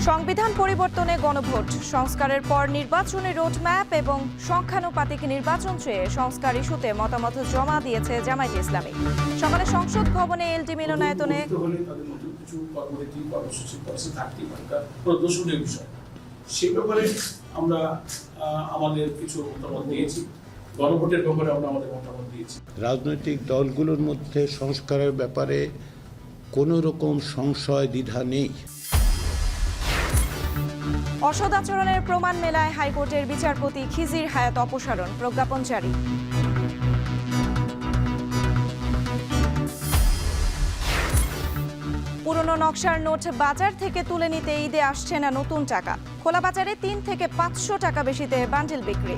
সংবিধান পরিবর্তনে গণভোট, সংস্কারের পর নির্বাচনের রোডম্যাপ এবং সংখ্যানুপাতিক নির্বাচন চেয়ে সংস্কার ইস্যুতে মতামত জমা দিয়েছে জামায়াতে ইসলামী। সকালে সংসদ ভবনে এলডি মিলনায়তনে সেই ব্যাপারে আমরা আমাদের কিছু মতামত দিয়েছি। গণভোটের ব্যাপারে আমরা আমাদের মতামত দিয়েছি। রাজনৈতিক দলগুলোর মধ্যে সংস্কারের ব্যাপারে কোনো রকম সংশয় দ্বিধা নেই। অসৎ আচরণের প্রমাণ মেলায় হাইকোর্টের বিচারপতি খিজির হায়াত অপসারণ, প্রজ্ঞাপন জারি। পুরনো নকশার নোট বাজার থেকে তুলে নিতে ঈদে আসছে না নতুন টাকা। খোলা বাজারে ৩ থেকে ৫০০ টাকা বেশিতে বান্ডিল বিক্রি।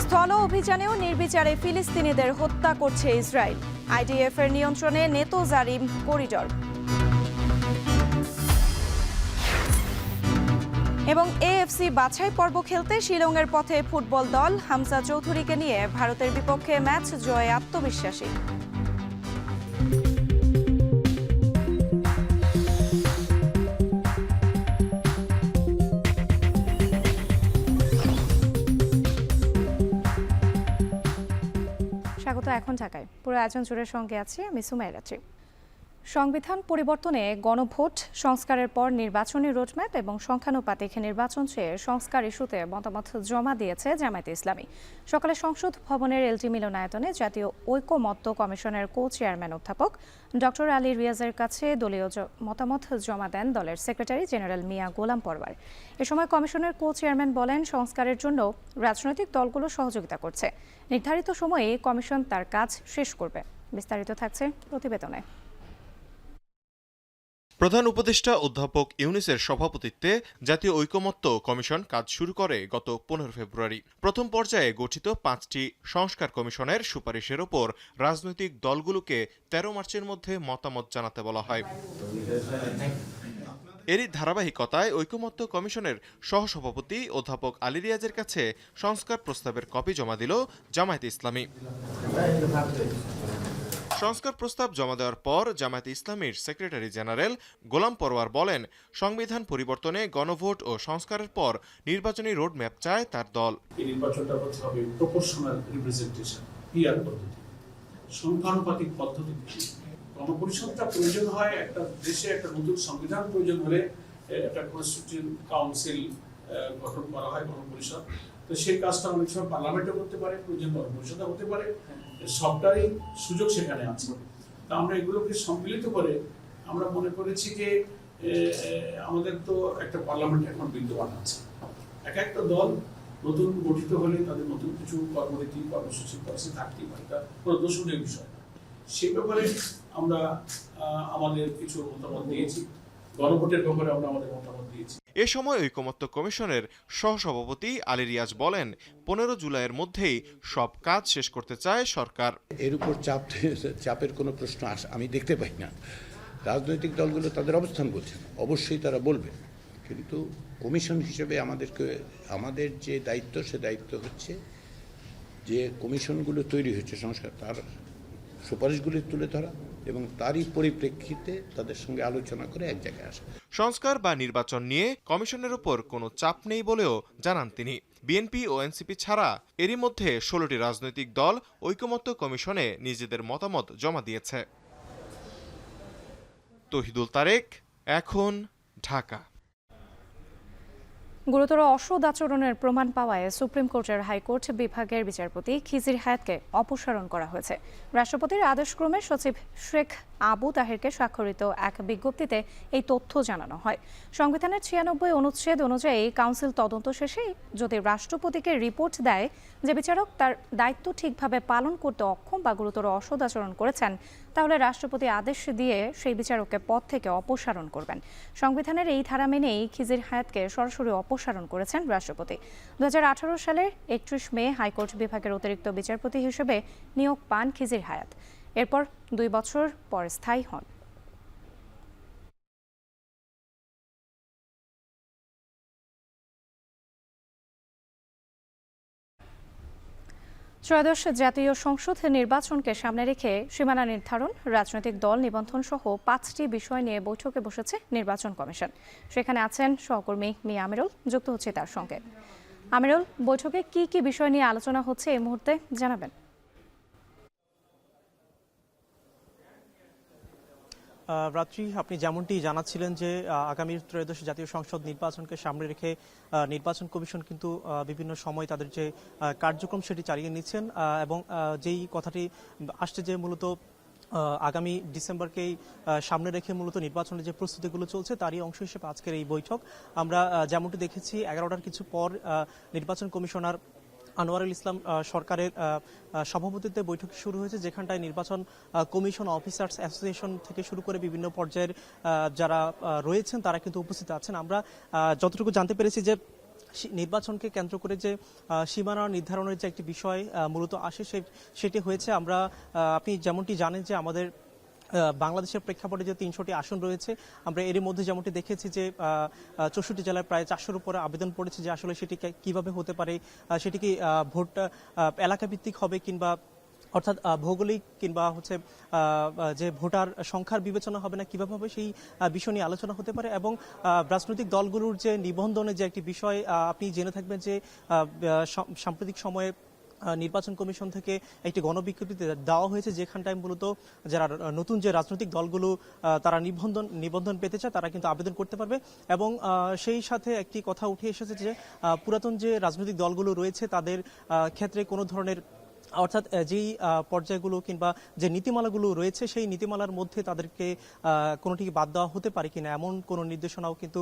স্থল অভিযানেও নির্বিচারে ফিলিস্তিনিদের হত্যা করছে ইসরায়েল। আইডিএফ এর নিয়ন্ত্রণে নেতো জারিম করিডর। এবং এএফসি বাছাই পর্ব খেলতে শিলংয়ের পথে ফুটবল দল। হামজা চৌধুরীকে নিয়ে ভারতের বিপক্ষে ম্যাচ জয়ে আত্মবিশ্বাসী। স্বাগত এখন ঢাকায়। পুরো আয়োজন জুড়ে সঙ্গে আছি আমি সুমাইরা। সংবিধান পরিবর্তনে গণভোট, সংস্কারের পর নির্বাচনী রোডম্যাপ এবং সংখ্যানুপাতিক নির্বাচন চেয়ে সংস্কার ইস্যুতে মতামত জমা দিয়েছে জামায়াতে ইসলামী। সকালে সংসদ ভবনের এলটি মিলনায়তনে জাতীয় ঐকমত্য কমিশনের কো চেয়ারম্যান অধ্যাপক ডক্টর আলী রিয়াজের কাছে দলীয় মতামত জমা দেন দলের সেক্রেটারি জেনারেল মিয়া গোলাম পরওয়ার। এ সময় কমিশনের কো চেয়ারম্যান বলেন, সংস্কারের জন্য রাজনৈতিক দলগুলো সহযোগিতা করছে। নির্ধারিত সময়ে কমিশন তার কাজ শেষ করবে। বিস্তারিত থাকছে প্রতিবেদনে। প্রধান উপদেষ্টা অধ্যাপক ইউনূসের সভাপতিত্বে জাতীয় ঐকমত্য কমিশন কাজ শুরু করে গত 15 ফেব্রুয়ারি। প্রথম পর্যায়ে গঠিত 5টি সংস্কার কমিশনের সুপারিশের ওপর রাজনৈতিক দলগুলোকে 13 মার্চের মধ্যে মতামত জানাতে বলা হয়। এরই ধারাবাহিকতায় ঐকমত্য কমিশনের সহসভাপতি অধ্যাপক আলী রিয়াজের কাছে সংস্কার প্রস্তাবের কপি জমা দিল জামায়াতে ইসলামী। সংস্কার প্রস্তাব জমা দেওয়ার পর জামায়াতে ইসলামীর সেক্রেটারি জেনারেল গোলাম পরওয়ার বলেন, সংবিধান পরিবর্তনে গণভোট ও সংস্কারের পর নির্বাচনী রোডম্যাপ চায় তার দল। এই নির্বাচনটা করতে হবে প্রপোর্শনাল রিপ্রেজেন্টেশন, পিআর পদ্ধতি, সংখ্যানুপাতিক পদ্ধতি। গণপরিষদটা প্রয়োজন হয় একটা দেশে, একটা নতুন সংবিধান প্রয়োজন হলে একটা কনস্টিটিউশন কাউন্সিল গঠন করা হয়, গণপরিষদ। তো সেই কাজটা অনেক সময় পার্লামেন্টে করতে পারে, প্রয়োজন গণপরিষদে হতে পারে, সবটারই সুযোগ সেখানে আছে। তা আমরা এগুলোকে সম্মিলিত করে আমরা মনে করেছি যে আমাদের তো একটা পার্লামেন্ট এখন বিদ্যমান আছে। এক একটা দল নতুন গঠিত হলে তাদের নতুন কিছু কর্মনীতি, কর্মসূচি পলিসি থাকতেই পারে, তা কোনো দোষণীয় বিষয় না। সেই ব্যাপারে আমরা আমাদের কিছু মতামত দিয়েছি। গণভোটের ব্যাপারে আমরা আমাদের মতামত দিয়েছি। এ সময় ঐকমত্য কমিশনের সহসভাপতি আলী রিয়াজ বলেন, 15 জুলাইয়ের মধ্যেই সব কাজ শেষ করতে চায় সরকার। এর উপর চাপের কোনো প্রশ্ন আমি দেখতে পাই না। রাজনৈতিক দলগুলো তাদের অবস্থান করছেন, অবশ্যই তারা বলবে, কিন্তু কমিশন হিসেবে আমাদের যে দায়িত্ব, সে দায়িত্ব হচ্ছে যে কমিশনগুলো তৈরি হচ্ছে সংস্কার, তার সুপারিশগুলি তুলে ধরা এবং তারই পরিপ্রেক্ষিতে তাদের সঙ্গে আলোচনা করে এক জায়গায় আসা। সংস্কার বা নির্বাচন নিয়ে কমিশনের উপর কোনো চাপ নেই বলেও জানান তিনি। বিএনপি ও এনসিপি ছাড়া এরই মধ্যে 16টি রাজনৈতিক দল ঐকমত্য কমিশনে নিজেদের মতামত জমা দিয়েছে। তহিদুল তারেক, এখন, ঢাকা। গুরুতর অসৎ আচরণের প্রমাণ পাওয়ায় সুপ্রিম কোর্টের হাইকোর্ট বিভাগের বিচারপতি খিজির হায়াতকে অপসারণ করা হয়েছে। রাষ্ট্রপতির আদেশক্রমে সচিব শেখ আবু তাহেরকে স্বাক্ষরিত এক বিজ্ঞপ্তিতে এই তথ্য জানানো হয়। সংবিধানের 96 অনুচ্ছেদ অনুযায়ী কাউন্সিল তদন্ত শেষে যদি রাষ্ট্রপতিকে রিপোর্ট দেয় যে বিচারক তার দায়িত্ব ঠিকভাবে পালন করতে অক্ষম বা গুরুতর অসৎ আচরণ করেছেন, তাহলে রাষ্ট্রপতি আদেশ দিয়ে সেই বিচারককে পদ থেকে অপসারণ করবেন। সংবিধানের এই ধারা মেনেই খিজির হায়াতকে সরাসরি অপসারণ করেছেন রাষ্ট্রপতি। 2018 সালের 31 মে হাইকোর্ট বিভাগের অতিরিক্ত বিচারপতি হিসেবে নিয়োগ পান খিজির হায়াত। এরপর 2 বছর পর স্থায়ী হন। ত্রয়োদশ জাতীয় সংসদ নির্বাচনকে সামনে রেখে সীমানা নির্ধারণ, রাজনৈতিক দল নিবন্ধন সহ 5টি বিষয় নিয়ে বৈঠকে বসেছে নির্বাচন কমিশন। সেখানে আছেন সহকর্মী মিয়া আমিরুল, যুক্ত হচ্ছে তার সঙ্গে। আমিরুল, বৈঠকে কি কি বিষয় নিয়ে আলোচনা হচ্ছে এই মুহূর্তে জানাবেন? রাত্রি, আপনি যেমনটি জানাচ্ছিলেন যে আগামী ত্রয়োদশ জাতীয় সংসদ নির্বাচনকে সামনে রেখে নির্বাচন কমিশন কিন্তু বিভিন্ন সময় তাদের যে কার্যক্রম সেটি চালিয়ে নিচ্ছেন এবং যেই কথাটি আসছে যে মূলত আগামী ডিসেম্বরকেই সামনে রেখে মূলত নির্বাচনের যে প্রস্তুতিগুলো চলছে তারই অংশ হিসেবে আজকের এই বৈঠক। আমরা যেমনটি দেখেছি 11টার কিছু পর নির্বাচন কমিশনার আনোয়ারুল ইসলাম সরকারের সভাপতিত্বে বৈঠক শুরু হয়েছে, যেখানটায় নির্বাচন কমিশন অফিসার্স অ্যাসোসিয়েশন থেকে শুরু করে বিভিন্ন পর্যায়ের যারা রয়েছেন তারা কিন্তু উপস্থিত আছেন। আমরা যতটুকু জানতে পেরেছি যে নির্বাচনকে কেন্দ্র করে যে সীমানা নির্ধারণের যে একটি বিষয় মূলত আসে সেটি হয়েছে। আপনি যেমনটি জানেন যে আমাদের বাংলাদেশের প্রেক্ষাপটে যে 300টি আসন রয়েছে, আমরা এর মধ্যে যেমনটি দেখেছি যে 64 জেলায় প্রায় 400-র উপরে আবেদন পড়েছে যে আসলে সেটি কিভাবে হতে পারে, সেটি কি ভোট এলাকা ভিত্তিক হবে কিংবা অর্থাৎ ভৌগোলিক কিংবা হচ্ছে যে ভোটার সংখ্যার বিবেচনা হবে না, কিভাবে হবে সেই বিষয় নিয়ে আলোচনা হতে পারে। এবং রাজনৈতিক দলগুলোর যে নিবন্ধনের যে একটি বিষয় আপনি জেনে থাকবেন যে সাম্প্রতিক সময়ে নির্বাচন কমিশন থেকে একটি গণবিজ্ঞপ্তি দেওয়া হয়েছে, যেখানটায় মূলত যারা নতুন যে রাজনৈতিক দলগুলো তারা নিবন্ধন পেতে চায় তারা কিন্তু আবেদন করতে পারবে। এবং সেই সাথে একটি কথা উঠে এসেছে যে পুরাতন যে রাজনৈতিক দলগুলো রয়েছে তাদের ক্ষেত্রে কোনো ধরনের অর্থাৎ যেই পর্যায়গুলো কিংবা যে নীতিমালাগুলো রয়েছে সেই নীতিমালার মধ্যে তাদেরকে কোনোটিকে বাদ দেওয়া হতে পারে কিনা এমন কোনো নির্দেশনাও কিন্তু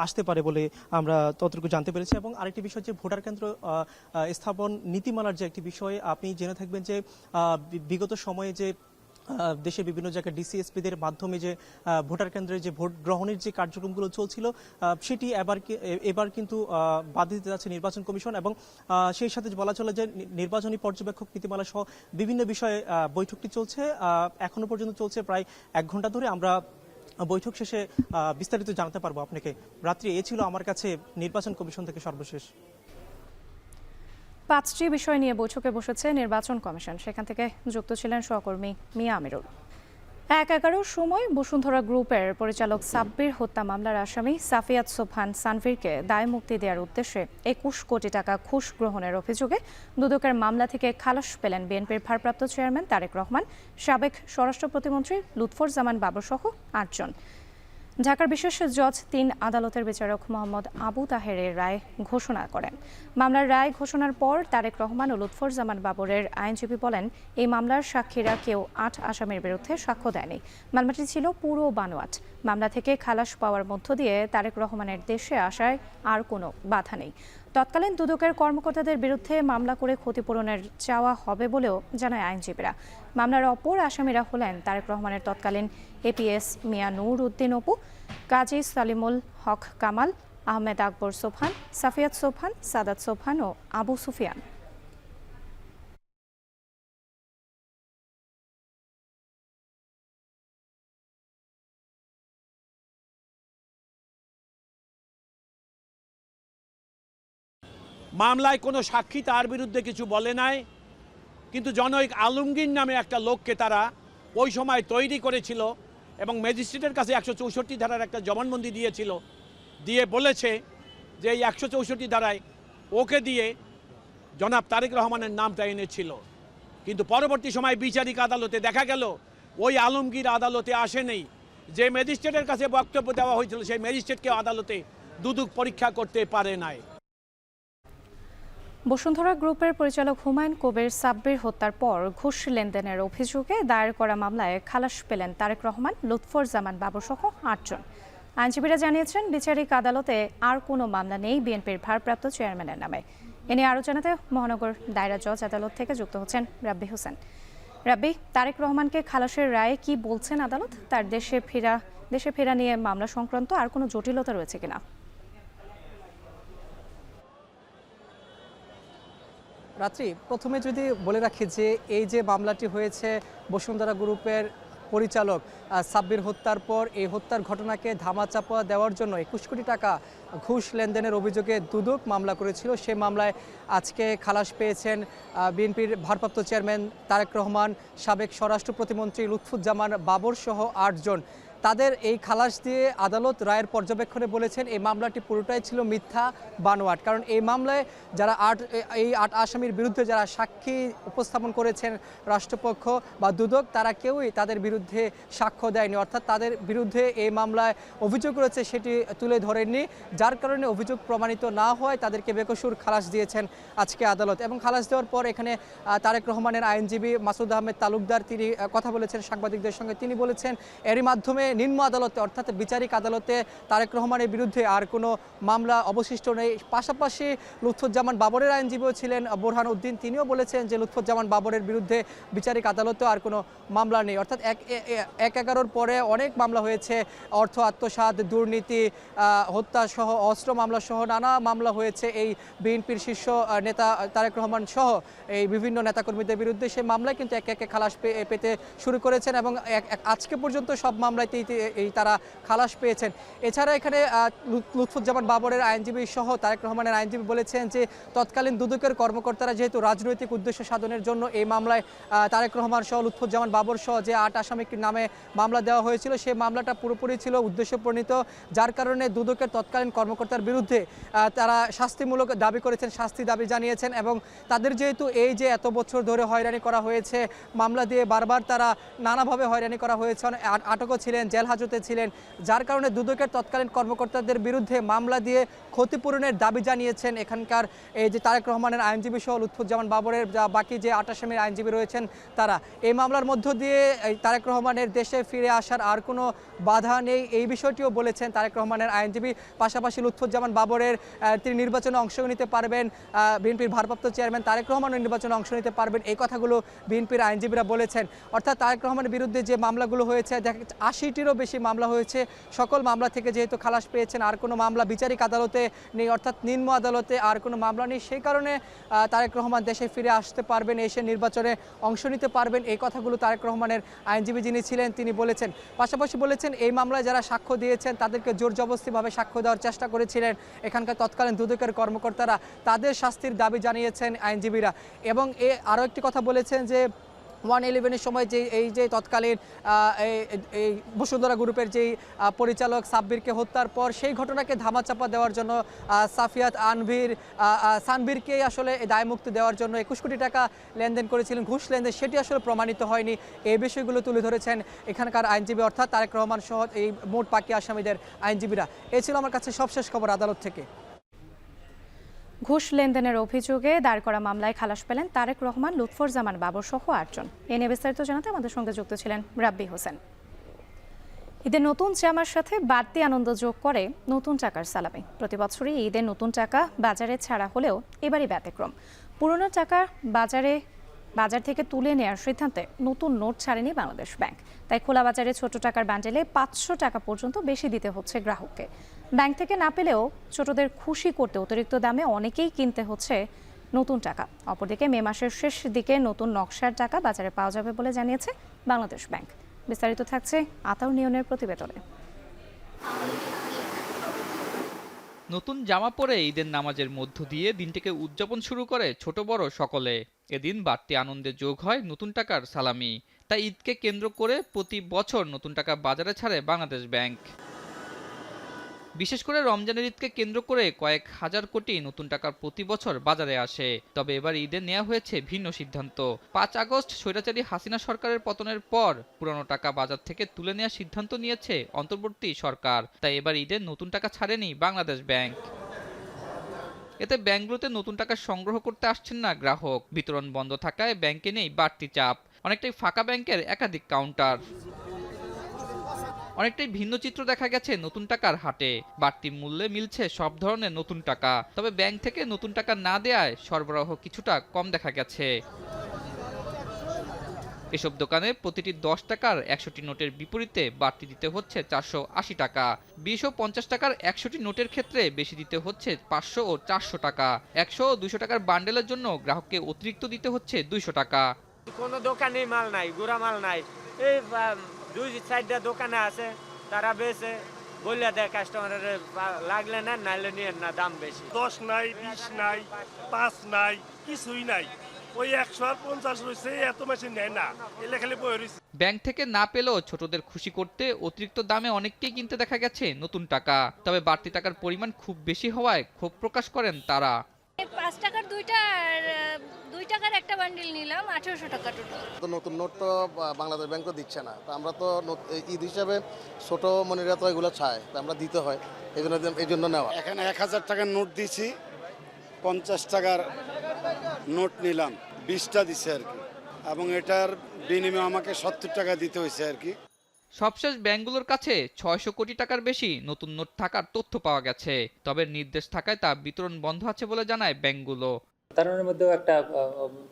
আসতে পারে বলে আমরা ততটুকু জানতে পেরেছি। এবং আরেকটি বিষয় যে ভোটার কেন্দ্র স্থাপন নীতিমালার যে একটি বিষয় আপনি জেনে থাকবেন যে বিগত সময়ে যে দেশের বিভিন্ন জায়গায় ডিসিএসপিদের মাধ্যমে যে ভোটার কেন্দ্রে যে ভোট গ্রহণের যে কার্যক্রমগুলো চলছিল সেটি এবার কিন্তু বাদ দিতে যাচ্ছে নির্বাচন কমিশন। এবং সেই সাথে বলা চলে যে নির্বাচনী পর্যবেক্ষক নীতিমালা সহ বিভিন্ন বিষয়ে বৈঠকটি চলছে, এখনো পর্যন্ত চলছে প্রায় 1 ঘন্টা ধরে। আমরা বৈঠক শেষে বিস্তারিত জানাতে পারবো আপনাকে। রাত্রি, এ ছিল আমার কাছে নির্বাচন কমিশন থেকে সর্বশেষ। 5টি বিষয় নিয়ে বৈঠকে বসেছে নির্বাচন কমিশন, সেখান থেকে যুক্ত ছিলেন সহকর্মী মিয়া আমিরুল। 11-র সময় বসুন্ধরা গ্রুপের পরিচালক সাব্বির হত্যা মামলার আসামি সাফিয়াত সোবহান সানভীরকে দায় মুক্তি দেওয়ার উদ্দেশ্যে 21 কোটি টাকা ঘুষ গ্রহণের অভিযোগে দুদকের মামলা থেকে খালাস পেলেন বিএনপির ভারপ্রাপ্ত চেয়ারম্যান তারেক রহমান, সাবেক স্বরাষ্ট্র প্রতিমন্ত্রী লুৎফুজ্জামান বাবর সহ 8 জন। ঢাকার বিশেষ জজ 3 আদালতের বিচারক মোহাম্মদ আবু তাহেরের রায় ঘোষণা করেন। মামলার রায় ঘোষণার পর তারেক রহমান ও লুৎফুজ্জামান বাবরের আইনজীবী বলেন, এই মামলার সাক্ষীরা কেউ 8 আসামির বিরুদ্ধে সাক্ষ্য দেয়নি। মামলাটি ছিল পুরো বানোয়াট। মামলা থেকে খালাস পাওয়ার মধ্য দিয়ে তারেক রহমানের দেশে আসায় আর কোনো বাধা নেই। তৎকালীন দুদকের কর্মকর্তাদের বিরুদ্ধে মামলা করে ক্ষতিপূরণের চাওয়া হবে বলেও জানায় আইনজীবীরা। মামলার অপর আসামিরা হলেন তারেক রহমানের তৎকালীন এপিএস মিয়া নূর উদ্দিন অপু, কাজী সালিমুল হক কামাল, আহমেদ আকবর সোবহান, সাফিয়াত সোবহান, সাদাত সোবহান ও আবু সুফিয়ান। মামলায় কোনো সাক্ষী তার বিরুদ্ধে কিছু বলে নাই, কিন্তু জনৈক আলমগীর নামে একটা লোককে তারা ওই সময় তৈরি করেছিল এবং ম্যাজিস্ট্রেটের কাছে 164 ধারার একটা জবানবন্দি দিয়েছিল, দিয়ে বলেছে যে এই 164 ধারায় ওকে দিয়ে জনাব তারেক রহমানের নামটা এনেছিল। কিন্তু পরবর্তী সময় বিচারিক আদালতে দেখা গেল ওই আলমগীর আদালতে আসেনি। যে ম্যাজিস্ট্রেটের কাছে বক্তব্য দেওয়া হয়েছিল সেই ম্যাজিস্ট্রেটকে আদালতে দুদক পরীক্ষা করতে পারে নাই। বসুন্ধরা গ্রুপের পরিচালক হুমায়ুন কবির সাব্বির হত্যার পর ঘুষ লেনদেনের অভিযোগে দায়ের করা মামলায় খালাস পেলেন তারেক রহমান, লুৎফুজ্জামান বাবর সহ 8 জন। আইনজীবীরা জানিয়েছেন, বিচারিক আদালতে আর কোনো মামলা নেই বিএনপির ভারপ্রাপ্ত চেয়ারম্যানের নামে। এ নিয়ে আরও জানাতে মহানগর দায়রা জজ আদালত থেকে যুক্ত হচ্ছেন রাব্বি হোসেন। রাব্বি, তারেক রহমানকে খালাসের রায়ে কি বলছেন আদালত? তার দেশে ফেরা নিয়ে মামলা সংক্রান্ত আর কোনো জটিলতা রয়েছে কিনা? রাত্রি, প্রথমে যদি বলে রাখি যে এই যে মামলাটি হয়েছে বসুন্ধরা গ্রুপের পরিচালক সাব্বির হত্যার পর এই হত্যার ঘটনাকে ধামাচাপা দেওয়ার জন্য 21 কোটি টাকা ঘুষ লেনদেনের অভিযোগে দুদক মামলা করেছিল। সেই মামলায় আজকে খালাস পেয়েছেন বিএনপির ভারপ্রাপ্ত চেয়ারম্যান তারেক রহমান, সাবেক স্বরাষ্ট্র প্রতিমন্ত্রী লুৎফুজ্জামান বাবর সহ 8 জন। তাদের এই খালাস দিয়ে আদালত রায়ের পর্যবেক্ষণে বলেছেন এই মামলাটি পুরোটাই ছিল মিথ্যা বানোয়াট। কারণ এই মামলায় যারা 8 আসামির বিরুদ্ধে যারা সাক্ষী উপস্থাপন করেছেন রাষ্ট্রপক্ষ বা দুদক, তারা কেউই তাদের বিরুদ্ধে সাক্ষ্য দেয়নি, অর্থাৎ তাদের বিরুদ্ধে এই মামলায় অভিযোগ রয়েছে সেটি তুলে ধরেননি, যার কারণে অভিযোগ প্রমাণিত না হয় তাদেরকে বেকসুর খালাস দিয়েছেন আজকে আদালত। এবং খালাস দেওয়ার পর এখানে তারেক রহমানের আইনজীবী মাসুদ আহমেদ তালুকদার তিনি কথা বলেছেন সাংবাদিকদের সঙ্গে। তিনি বলেছেন এরই মাধ্যমে নিম্ন আদালতে অর্থাৎ বিচারিক আদালতে তারেক রহমানের বিরুদ্ধে আর কোনো মামলা অবশিষ্ট নেই। পাশাপাশি লুৎফুজ্জামান বাবরের আইনজীবীও ছিলেন বোরহান উদ্দিন, তিনিও বলেছেন যে লুৎফুজ্জামান বাবরের বিরুদ্ধে বিচারিক আদালতে আর কোনো মামলা নেই। অর্থাৎ 1/11 পরে অনেক মামলা হয়েছে, অর্থ আত্মসাৎ, দুর্নীতি, হত্যা সহ অস্ত্র মামলা সহ নানা মামলা হয়েছে এই বিএনপির শীর্ষ নেতা তারেক রহমান সহ এই বিভিন্ন নেতাকর্মীদের বিরুদ্ধে। সেই মামলায় কিন্তু একে খালাস পেতে শুরু করেছেন এবং আজকে পর্যন্ত সব মামলাতেই তারা খালাস পেয়েছেন। এছাড়া এখানে লুৎফুজ্জামান বাবরের আইনজীবী সহ তারেক রহমানের আইনজীবী বলেছেন যে তৎকালীন দুদকের কর্মকর্তারা যেহেতু রাজনৈতিক উদ্দেশ্য সাধনের জন্য এই মামলায় তারেক রহমান সহ লুৎফুজ্জামান বাবর সহ যে 8 আসামির নামে মামলা দেওয়া হয়েছিল সেই মামলাটা পুরোপুরি ছিল উদ্দেশ্যপ্রণীত, যার কারণে দুদকের তৎকালীন কর্মকর্তার বিরুদ্ধে তারা শাস্তিমূলক দাবি করেছেন, শাস্তি দাবি জানিয়েছেন। এবং তাদের যেহেতু এই যে এত বছর ধরে হয়রানি করা হয়েছে, মামলা দিয়ে বারবার তারা নানাভাবে হয়রানি করা হয়েছে, আটকও ছিলেন, জেল হাজতে ছিলেন, যার কারণে দুদকের তৎকালীন কর্মকর্তাদের বিরুদ্ধে মামলা দিয়ে ক্ষতিপূরণের দাবি জানিয়েছেন এখানকার এই যে তারেক রহমানের আইনজীবী সহ লুৎফুজ্জামান বাবরের বাকি যে 8 আসামির আইনজীবী রয়েছেন তারা। এই মামলার মধ্য দিয়ে তারেক রহমানের দেশে ফিরে আসার আর কোনো বাধা নেই, এই বিষয়টিও বলেছেন তারেক রহমানের আইনজীবী। পাশাপাশি লুৎফুজ্জামান বাবরের তিনি নির্বাচনে অংশ নিতে পারবেন, বিএনপির ভারপ্রাপ্ত চেয়ারম্যান তারেক রহমানের নির্বাচনে অংশ নিতে পারবেন, এই কথাগুলো বিএনপির আইনজীবীরা বলেছেন। অর্থাৎ তারেক রহমানের বিরুদ্ধে যে মামলাগুলো হয়েছে 80টিরও বেশি মামলা হয়েছে, সকল মামলা থেকে যেহেতু খালাস পেয়েছেন আর কোনো মামলা বিচারিক আদালতে নেই, অর্থাৎ নিম্ন আদালতে আর কোনো মামলা নেই, সেই কারণে তারেক রহমান দেশে ফিরে আসতে পারবেন, এসে নির্বাচনে অংশ নিতে পারবেন, এই কথাগুলো তারেক রহমানের আইনজীবী যিনি ছিলেন তিনি বলেছেন। পাশাপাশি বলেছেন এই মামলায় যারা সাক্ষ্য দিয়েছেন তাদেরকে জোর জবরদস্তিভাবে সাক্ষ্য দেওয়ার চেষ্টা করেছিলেন এখানকার তৎকালীন দুদকের কর্মকর্তারা, তাদের শাস্তির দাবি জানিয়েছেন আইনজীবীরা। এবং আরও একটি কথা বলেছেন যে 111-এর সময় এই যে তৎকালীন এই বসুন্ধরা গ্রুপের যেই পরিচালক সাব্বিরকে হত্যার পর সেই ঘটনাকে ধামাচাপা দেওয়ার জন্য সাফিয়াত সানভীরকে আসলে দায়মুক্তি দেওয়ার জন্য 21 কোটি টাকা লেনদেন করেছিলেন, ঘুষ লেনদেন, সেটি আসলে প্রমাণিত হয়নি। এই বিষয়গুলো তুলে ধরেছেন এখানকার আইনজীবী অর্থাৎ তারেক রহমান সহ এই মোট বাকি আসামিদের আইনজীবীরা। এই ছিল আমার কাছে সবশেষ খবর আদালত থেকে। ঘুষ লেনদেনের অভিযোগে দায়ের করা মামলায় খালাস পেলেন তারেক রহমান, লুৎফুজ্জামান বাবর সহ 8 জন। এ নিয়ে বিস্তারিত জানাতে আমাদের সঙ্গে যুক্ত ছিলেন রাব্বি হোসেন। ঈদের নতুন জামার সাথে বাড়তি আনন্দ যোগ করে নতুন টাকার সালামি। প্রতি বছরই ঈদের নতুন টাকা বাজারে ছাড়া হলেও এবারই ব্যতিক্রম। পুরনো টাকা বাজার থেকে তুলে নেওয়ার সিদ্ধান্তে নতুন নোট ছাড়েনি বাংলাদেশ ব্যাংক। তাই খোলা বাজারে ছোট টাকার বান্ডেলে 500 টাকা পর্যন্ত বেশি দিতে হচ্ছে গ্রাহককে। ব্যাংক থেকে না পেলেও ছোটদের খুশি করতে অতিরিক্ত দামে অনেকেই কিনতে হচ্ছে নতুন টাকা। অপরদিকে মে মাসের শেষ দিকে নতুন নকশার টাকা বাজারে পাওয়া যাবে বলে জানিয়েছে বাংলাদেশ ব্যাংক। বিস্তারিত থাকছে আতাউর নিয়নের প্রতিবেদনে। নতুন জামা পরে ঈদের নামাজের মধ্য দিয়ে দিনটিকে উদযাপন শুরু করে ছোট বড় সকলে। এদিন বাড়তি আনন্দে যোগ হয় নতুন টাকার সালামি। তাই ঈদকে কেন্দ্র করে প্রতি বছর নতুন টাকা বাজারে ছাড়ে বাংলাদেশ ব্যাংক। বিশেষ করে রমজানের ঈদকে কেন্দ্র করে কয়েক হাজার কোটি নতুন টাকার প্রতি বছর বাজারে আসে। তবে এবার ঈদে নেওয়া হয়েছে ভিন্ন সিদ্ধান্ত। 5 আগস্ট স্বৈরাচারী হাসিনা সরকারের পতনের পর পুরানো টাকা বাজার থেকে তুলে নেওয়ার সিদ্ধান্ত নিয়েছে অন্তর্বর্তী সরকার। তাই এবার ঈদে নতুন টাকা ছাড়েনি বাংলাদেশ ব্যাংক। এতে ব্যাংকগুলোতে নতুন টাকা সংগ্রহ করতে আসছেন না গ্রাহক। বিতরণ বন্ধ থাকায় ব্যাংকে নেই বাড়তি চাপ। অনেকটাই ফাঁকা ব্যাংকের একাধিক কাউন্টার। অনেকটাই ভিন্ন চিত্র দেখা গেছে নতুন টাকার হাটে। বাড়তি মূল্যে মিলছে সব ধরনের নতুন টাকা। তবে ব্যাংক থেকে নতুন টাকা না দেয়ায় সরবরাহ কিছুটা কম দেখা গেছে। এসব দোকানে প্রতিটি 10 টাকার 100টি নোটের বিপরীতে বাড়তি দিতে হচ্ছে 480 টাকা। 20 ও 50 টাকার 100টি নোটের ক্ষেত্রে বেশি দিতে হচ্ছে 500 ও 400 টাকা। 100 ও 200 টাকার বান্ডেলের জন্য গ্রাহককে অতিরিক্ত দিতে হচ্ছে 200 টাকা। কোনো দোকানে মাল নাই, গুড়া মাল নাই, এই 2-4টা দোকানে আছে, তারা বেচে বললে দেয় কাস্টমারের লাগলে না, নাইলে নিয়ে না, দাম বেশি। 10 নাই, 20 নাই, 5 নাই, কিছুই নাই। ওই 150 রয়েছে, এত বেশি নেয় না, এলে খালি বই রয়েছে। ব্যাংক থেকে না পেলেও ছোটদের খুশি করতে অতিরিক্ত দামে অনেককেই কিনতে দেখা গেছে নতুন টাকা। তবে বাড়তি টাকার পরিমাণ খুব বেশি হওয়ায় ক্ষোভ প্রকাশ করেন তারা। 5 টাকার 2টা আর 2 টাকার একটা বান্ডিল নিলাম, 1800 টাকা টোটাল। তো নতুন নোট তো বাংলাদেশ ব্যাংক তো দিচ্ছে না, তো আমরা তো ঈদ হিসাবে ছোট মনিরা তো এগুলো চায়, তো আমরা দিতে হয়, এই জন্য নেওয়া। এখানে 1000 টাকার নোট দিয়েছি, 50 টাকার নোট নিলাম, 20টা দিচ্ছে আর কি, এবং এটার বিনিময়ে আমাকে 70 টাকা দিতে হয়েছে আর কি। সবশেষ ব্যাংকগুলোর কাছে 600 কোটি টাকার বেশি নতুন নোট থাকার তথ্য পাওয়া গেছে। তবে নির্দেশ থাকায় তা বিতরণ বন্ধ আছে বলে জানায় ব্যাংকগুলো। তার মধ্যেও একটা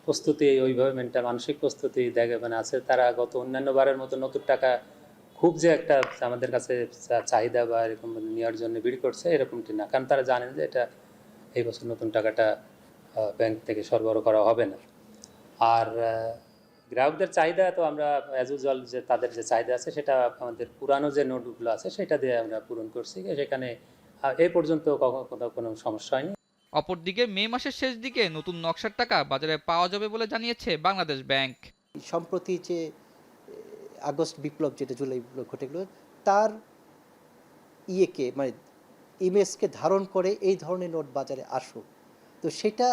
প্রস্তুতি, ওইভাবে মেন্টাল মানসিক প্রস্তুতি আছে। তারা গত অন্যান্য বারের মতো নতুন টাকা খুব যে একটা আমাদের কাছে চাহিদা বা এরকম নেওয়ার জন্য ভিড় করছে এরকমটি না, কারণ তারা জানেন যে এটা এই বছর নতুন টাকাটা ব্যাংক থেকে সরবরাহ করা হবে না। আর গ্রাহকদের চাহিদা তো আমরা অ্যাজ ইউজুয়াল যে তাদের যে চাহিদা আছে সেটা আমাদের পুরানো যে নোটগুলো আছে সেটা দিয়ে আমরা পূরণ করছি, সেখানে এই পর্যন্ত কোথাও কোনো সমস্যা হয়নি। অপরদিকে মে মাসের শেষ দিকে নতুন নকশার টাকা বাজারে পাওয়া যাবে বলে জানিয়েছে বাংলাদেশ ব্যাংক। সম্প্রতি যে আগস্ট বিপ্লব, যেটা জুলাই বিপ্লব ঘটে গেল, তার মানে ইমেজকে ধারণ করে এই ধরনের নোট বাজারে আসুক। তো সেটা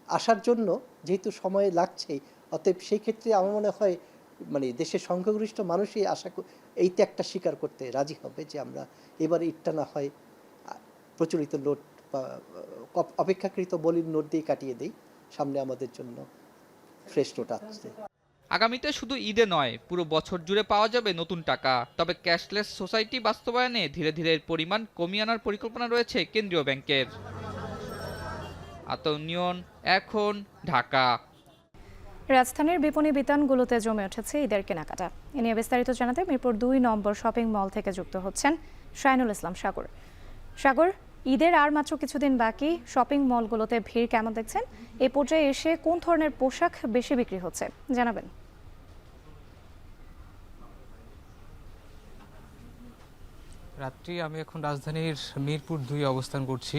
আসার জন্য যেহেতু সময় লাগছে, অতএব সেই ক্ষেত্রে আমার মনে হয় মানে দেশের সংখ্যাগরিষ্ঠ মানুষই এই ত্যাগটা স্বীকার করতে রাজি হবে যে আমরা এবার ইটটা না হয় প্রচলিত নোট বা অপেক্ষাকৃত মলিন নোট দিয়ে কাটিয়ে দেই, সামনে আমাদের জন্য ফ্রেশ নোট আসছে। আগামীতে শুধু ঈদে নয়, পুরো বছর জুড়ে পাওয়া যাবে নতুন টাকা। তবে ক্যাশলেস সোসাইটি বাস্তবায়নে ধীরে ধীরে এর পরিমাণ কমিয়ে আনার পরিকল্পনা রয়েছে কেন্দ্রীয় ব্যাংকের। আতউনিয়ন, এখন, ঢাকা। রাজধানীর বিপণী বিতানগুলোতে জমে উঠেছে ঈদের কেনাকাটা। এ নিয়ে বিস্তারিত জানাতে মিরপুর 2 নম্বর শপিং মল থেকে যুক্ত হচ্ছেন শাহিনুল ইসলাম সাগর। সাগর, ঈদের আর মাত্র কিছুদিন বাকি, শপিং মলগুলোতে ভিড় কেমন দেখছেন? এই পর্যায়ে এসে কোন ধরনের পোশাক বেশি বিক্রি হচ্ছে জানাবেন। রাত্রি আমি এখন রাজধানীর মিরপুর 2 অবস্থান করছি।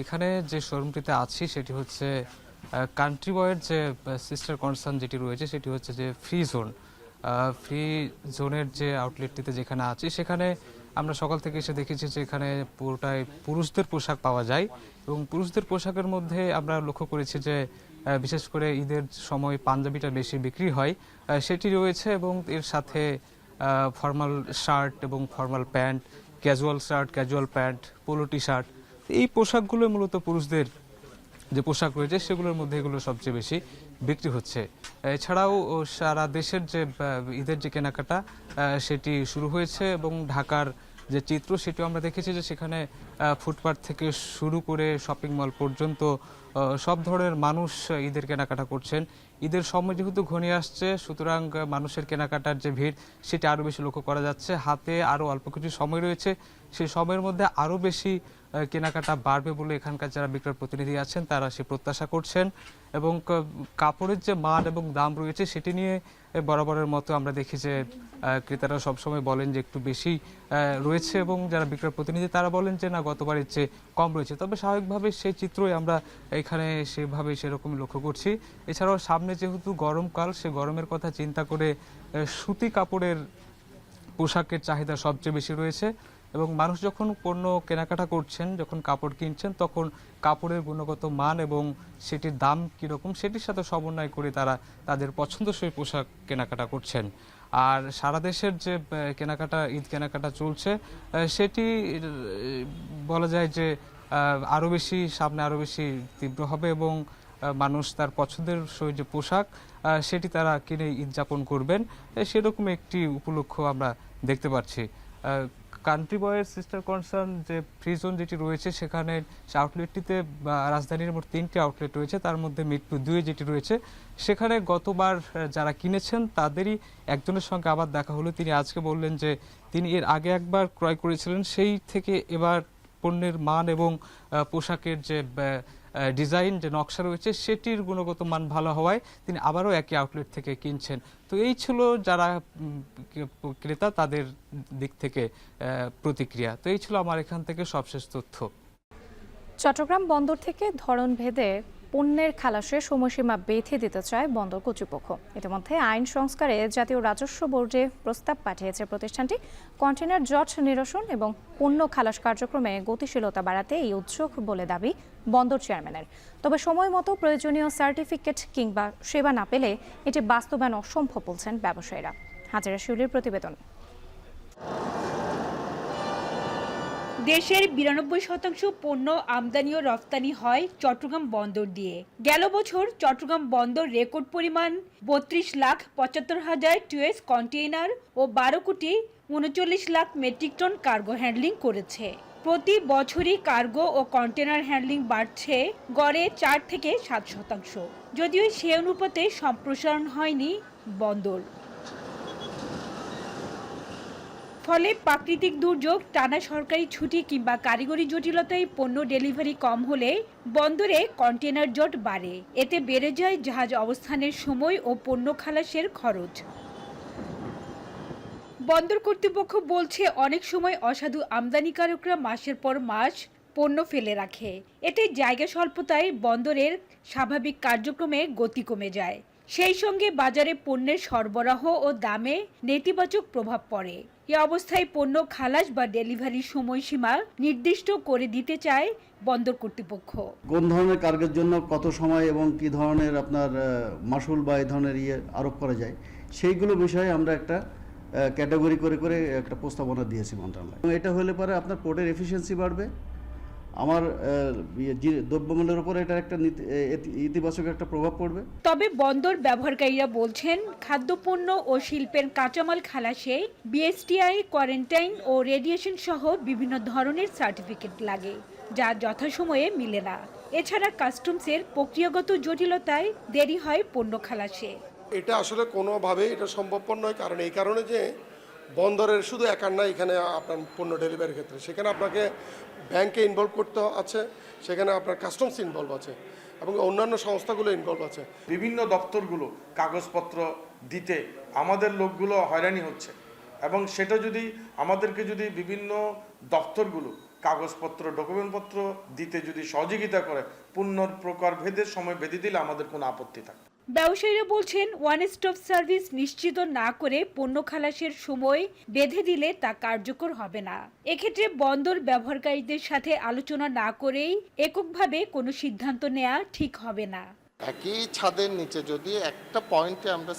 এখানে যে শোরুমটিতে আছি সেটি হচ্ছে কান্ট্রি বয়ের যে সিস্টার কনসার্ন যেটি রয়েছে সেটি হচ্ছে যে ফ্রি জোনের যে আউটলেটটিতে যেখানে আছি, সেখানে আমরা সকাল থেকে এসে দেখেছি যে এখানে পুরোটাই পুরুষদের পোশাক পাওয়া যায়, এবং পুরুষদের পোশাকের মধ্যে আমরা লক্ষ্য করেছি যে বিশেষ করে ঈদের সময় পাঞ্জাবিটা বেশি বিক্রি হয়, সেটি রয়েছে, এবং এর সাথে ফর্মাল শার্ট এবং formal pant, casual shirt, casual pant, polo T shirt, এই পোশাকগুলো মূলত পুরুষদের যে পোশাক রয়েছে সেগুলোর মধ্যে এগুলো সবচেয়ে বেশি বিক্রি হচ্ছে। এছাড়াও সারা দেশের যে ঈদের যে কেনাকাটা সেটি শুরু হয়েছে, এবং ঢাকার যে চিত্র সেটিও আমরা দেখেছি যে সেখানে ফুটপাথ থেকে শুরু করে শপিং মল পর্যন্ত সব ধরনের মানুষ ঈদের কেনাকাটা করছেন। ঈদের সময় যেহেতু ঘনিয়ে আসছে, সুতরাং মানুষের কেনাকাটার যে ভিড় সেটা আরও বেশি লক্ষ্য করা যাচ্ছে। হাতে আরও অল্প কিছু সময় রয়েছে, সেই সময়ের মধ্যে আরও বেশি কেনাকাটা বাড়বে বলে এখানকার যারা বিক্রয় প্রতিনিধি আছেন তারা সে প্রত্যাশা করছেন, এবং কাপড়ের যে মান এবং দাম রয়েছে সেটি নিয়ে বরাবরের মতো আমরা দেখি যে ক্রেতারা সবসময় বলেন যে একটু বেশি রয়েছে, এবং যারা বিক্রয় প্রতিনিধি তারা বলেন যে না, গতবারের চেয়ে কম রয়েছে। তবে স্বাভাবিকভাবে সেই চিত্রই আমরা এখানে সেরকমই লক্ষ্য করছি। এছাড়াও সামনে যেহেতু গরমকাল, সে গরমের কথা চিন্তা করে সুতি কাপড়ের পোশাকের চাহিদা সবচেয়ে বেশি রয়েছে, এবং মানুষ যখন পণ্য কেনাকাটা করছেন, যখন কাপড় কিনছেন, তখন কাপড়ের গুণগত মান এবং সেটির দাম কীরকম সেটির সাথে সমন্বয় করে তারা তাদের পছন্দসই পোশাক কেনাকাটা করছেন। আর সারা দেশের যে কেনাকাটা, ঈদ কেনাকাটা চলছে, সেটি বলা যায় যে সামনে আরও বেশি তীব্র হবে, এবং মানুষ তার পছন্দের যে পোশাক সেটি তারা কিনে ঈদ যাপন করবেন, সেরকম একটি উপলক্ষ আমরা দেখতে পাচ্ছি। কান্ট্রি বয়ের সিস্টার কনসার্ন যে ফ্রি জোন যেটি রয়েছে, সেখানে আউটলেটটিতে রাজধানীর মোট 3টি আউটলেট রয়েছে, তার মধ্যে মিরপুর 2 যেটি রয়েছে সেখানে গতবার যারা কিনেছেন তাদেরই একজনের সঙ্গে আবার দেখা হলো। তিনি আজকে বললেন যে তিনি এর আগে একবার ক্রয় করেছিলেন, সেই থেকে এবার পণ্যের মান এবং পোশাকের যে ডিজাইন যে নকশা রয়েছে সেটির গুণগত মান ভালো হওয়ায় তিনি আবারও একই আউটলেট থেকে কিনছেন। তো এই ছিল যারা ক্রেতা তাদের দিক থেকে প্রতিক্রিয়া। তো এই ছিল আমার এখান থেকে সবশেষ তথ্য। চট্টগ্রাম বন্দর থেকে ধরন ভেদে পণ্যের খালাসের সময়সীমা বেঁধে দিতে চায় বন্দর কর্তৃপক্ষ। ইতিমধ্যে আইন সংস্কারে জাতীয় রাজস্ব বোর্ডে প্রস্তাব পাঠিয়েছে প্রতিষ্ঠানটি। কন্টেইনার জট নিরসন এবং পণ্য খালাস কার্যক্রমে গতিশীলতা বাড়াতে এই উদ্যোগ বলে দাবি বন্দর চেয়ারম্যানের। তবে সময় মতো প্রয়োজনীয় সার্টিফিকেট কিংবা সেবা না পেলে এটি বাস্তবায়ন অসম্ভব বলছেন ব্যবসায়ীরা। হাজারা শিউলির প্রতিবেদন। দেশের 92% পণ্য আমদানি ও রফতানি হয় চট্টগ্রাম বন্দর দিয়ে। গেল বছর চট্টগ্রাম বন্দর রেকর্ড পরিমাণ 32,75,000 টুয়েস কন্টেইনার ও 12,39,00,000 মেট্রিক টন কার্গো হ্যান্ডলিং করেছে। প্রতি বছরই কার্গো ও কন্টেইনার হ্যান্ডলিং বাড়ছে গড়ে 4 থেকে 7%। যদিও সে অনুপাতে সম্প্রসারণ হয়নি বন্দর। ফলে প্রাকৃতিক দুর্যোগ, টানা সরকারি ছুটি কিংবা কারিগরি জটিলতায় পণ্য ডেলিভারি কম হলে বন্দরে কন্টেইনার জট বাড়ে। এতে বেড়ে যায় জাহাজ অবস্থানের সময় ও পণ্য খালাসের খরচ। বন্দর কর্তৃপক্ষ বলছে অনেক সময় অসাধু আমদানিকারকরা মাসের পর মাস পণ্য ফেলে রাখে। এতে জায়গা স্বল্পতায় বন্দরের স্বাভাবিক কার্যক্রমে গতি কমে যায়। সেই সঙ্গে বাজারে পণ্যের সরবরাহ ও দামে নেতিবাচক প্রভাব পড়ে। এ অবস্থায় পণ্য খালাস বা ডেলিভারির সময়সীমা নির্দিষ্ট করে দিতে চায় বন্দর কর্তৃপক্ষ। কোন ধরনের কার্গের জন্য কত সময় এবং কি ধরনের আপনার মাসুল বা এই ধরনের আরোপ করা যায় সেইগুলো বিষয়ে আমরা একটা ক্যাটাগরি করে করে একটা প্রস্তাবনা দিয়েছি মন্ত্রণালয়। এটা হলে পরে আপনার পোর্টের এফিসিয়েন্সি বাড়বে, আমার দ্রব্যমূল্যের উপর এটা একটা ইতিবাচক একটা প্রভাব পড়বে। তবে বন্দর ব্যবহারকারীরা বলছেন খাদ্যপণ্য ও শিল্পের কাঁচামাল খালাসে বিএসটিআই, কোয়ারেন্টাইন ও রেডিয়েশন সহ বিভিন্ন ধরনের সার্টিফিকেট লাগে, যা যথাসময়ে মিলে না। এছাড়া কাস্টমসের প্রক্রিয়াগত জটিলতায় দেরি হয় পণ্য খালাসে। এটা আসলে কোনোভাবেই এটা সম্ভবপর নয়, কারণ এই কারণে যে বন্দরের শুধু একার না, এখানে আপনার পণ্য ডেলিভারির ক্ষেত্রে সেখানে আপনাকে ব্যাংকে ইনভলভ করতে আছে, সেখানে আপনার কাস্টমস ইনভলভ আছে এবং অন্যান্য সংস্থাগুলো ইনভলভ আছে। বিভিন্ন দপ্তরগুলো কাগজপত্র দিতে আমাদের লোকগুলো হয়রানি হচ্ছে এবং সেটা যদি আমাদেরকে যদি বিভিন্ন দপ্তরগুলো কাগজপত্র ডকুমেন্টপত্র দিতে যদি সহযোগিতা করে পণ্যর প্রকার ভেদের সময় বেঁধে দিলে আমাদের কোনো আপত্তি থাকে। ব্যবসায়ীরা বলছেন ওয়ান স্টপ সার্ভিস নিশ্চিত না করে পণ্য খালাসের সময় বেঁধে দিলে তা কার্যকর হবে না। এক্ষেত্রে বন্দর ব্যবহারকারীদের সাথে আলোচনা না করেই এককভাবে কোনো সিদ্ধান্ত নেওয়া ঠিক হবে না। একই ছাদের নিচে যদি একটা পয়েন্টে আমরা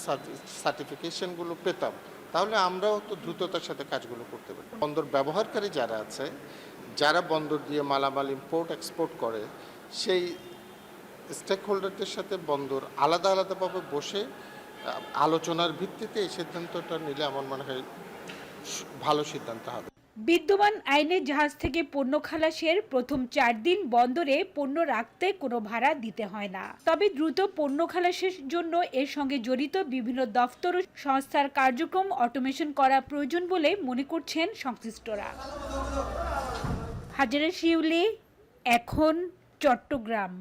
সার্টিফিকেশনগুলো পেতাম তাহলে আমরাও তো দ্রুততার সাথে কাজগুলো করতে পারি। বন্দর ব্যবহারকারী যারা আছে, যারা বন্দর দিয়ে মালামাল ইম্পোর্ট এক্সপোর্ট করে, সেই স্টেক হোল্ডারদের সাথে বন্দর আলাদা আলাদাভাবে বসে আলোচনার ভিত্তিতে এই সিদ্ধান্তটা নিলে আমার মনে হয় ভালো সিদ্ধান্ত হবে। বিদ্যমান আইনে জাহাজ থেকে পণ্য খালাসের প্রথম 4 দিন বন্দরে পণ্য রাখতে কোনো ভাড়া দিতে হয় না। তবে দ্রুত পণ্য খালাসের জন্য এর সঙ্গে জড়িত বিভিন্ন দফতর ও সংস্থার কার্যক্রম অটোমেশন করা প্রয়োজন বলে মনে করছেন সংশ্লিষ্টরা। হাজারা শিউলি, এখন চট্টগ্রাম।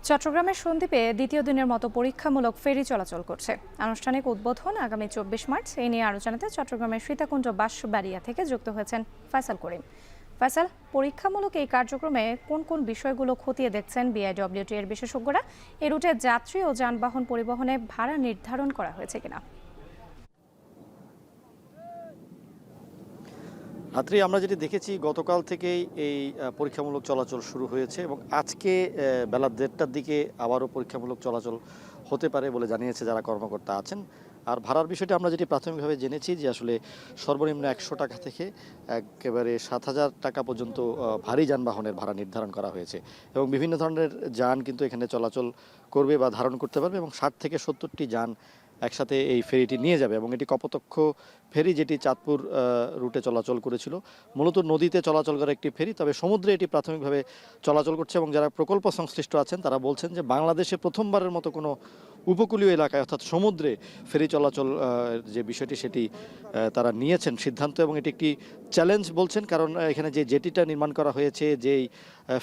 চট্টগ্রামের সন্দ্বীপে দ্বিতীয় দিনের মতো পরীক্ষামূলক ফেরি চলাচল করছে। আনুষ্ঠানিক উদ্বোধন আগামী 24 মার্চ। এই নিয়ে আরও জানাতে চট্টগ্রামের সীতাকুণ্ড বাঁশবাড়িয়া থেকে যুক্ত হয়েছেন ফয়সাল করিম। ফয়সাল, পরীক্ষামূলক এই কার্যক্রমে কোন কোন বিষয়গুলো খতিয়ে দেখছেন বিআইডব্লিউটি এর বিশেষজ্ঞরা? এই রুটে যাত্রী ও যানবাহন পরিবহনে ভাড়া নির্ধারণ করা হয়েছে কিনা? রাত্রি আমরা যেটি দেখেছি, গতকাল থেকেই এই পরীক্ষামূলক চলাচল শুরু হয়েছে এবং আজকে বেলা 1:30টার দিকে আবারও পরীক্ষামূলক চলাচল হতে পারে বলে জানিয়েছে যারা কর্মকর্তা আছেন। আর ভাড়ার বিষয়টি আমরা যেটি প্রাথমিকভাবে জেনেছি যে আসলে সর্বনিম্ন 100 টাকা থেকে একেবারে 7,000 টাকা পর্যন্ত ভারী যানবাহনের ভাড়া নির্ধারণ করা হয়েছে এবং বিভিন্ন ধরনের যান কিন্তু এখানে চলাচল করবে বা ধারণ করতে পারবে এবং 60 থেকে 70টি যান একসাথে এই ফেরিটি নিয়ে যাবে এবং এটি কপোতাক্ষ ফেরি, যেটি চাঁদপুর রুটে চলাচল করেছিল। মূলত নদীতে চলাচল করা একটি ফেরি, তবে সমুদ্রে এটি প্রাথমিকভাবে চলাচল করছে এবং যারা প্রকল্প সংশ্লিষ্ট আছেন তারা বলছেন যে বাংলাদেশে প্রথমবারের মতো কোনো উপকূলীয় এলাকায় অর্থাৎ সমুদ্রে ফেরি চলাচল যে বিষয়টি সেটি তারা নিয়েছেন সিদ্ধান্ত, এবং এটি একটি চ্যালেঞ্জ বলছেন, কারণ এখানে যে জেটিটা নির্মাণ করা হয়েছে, যেই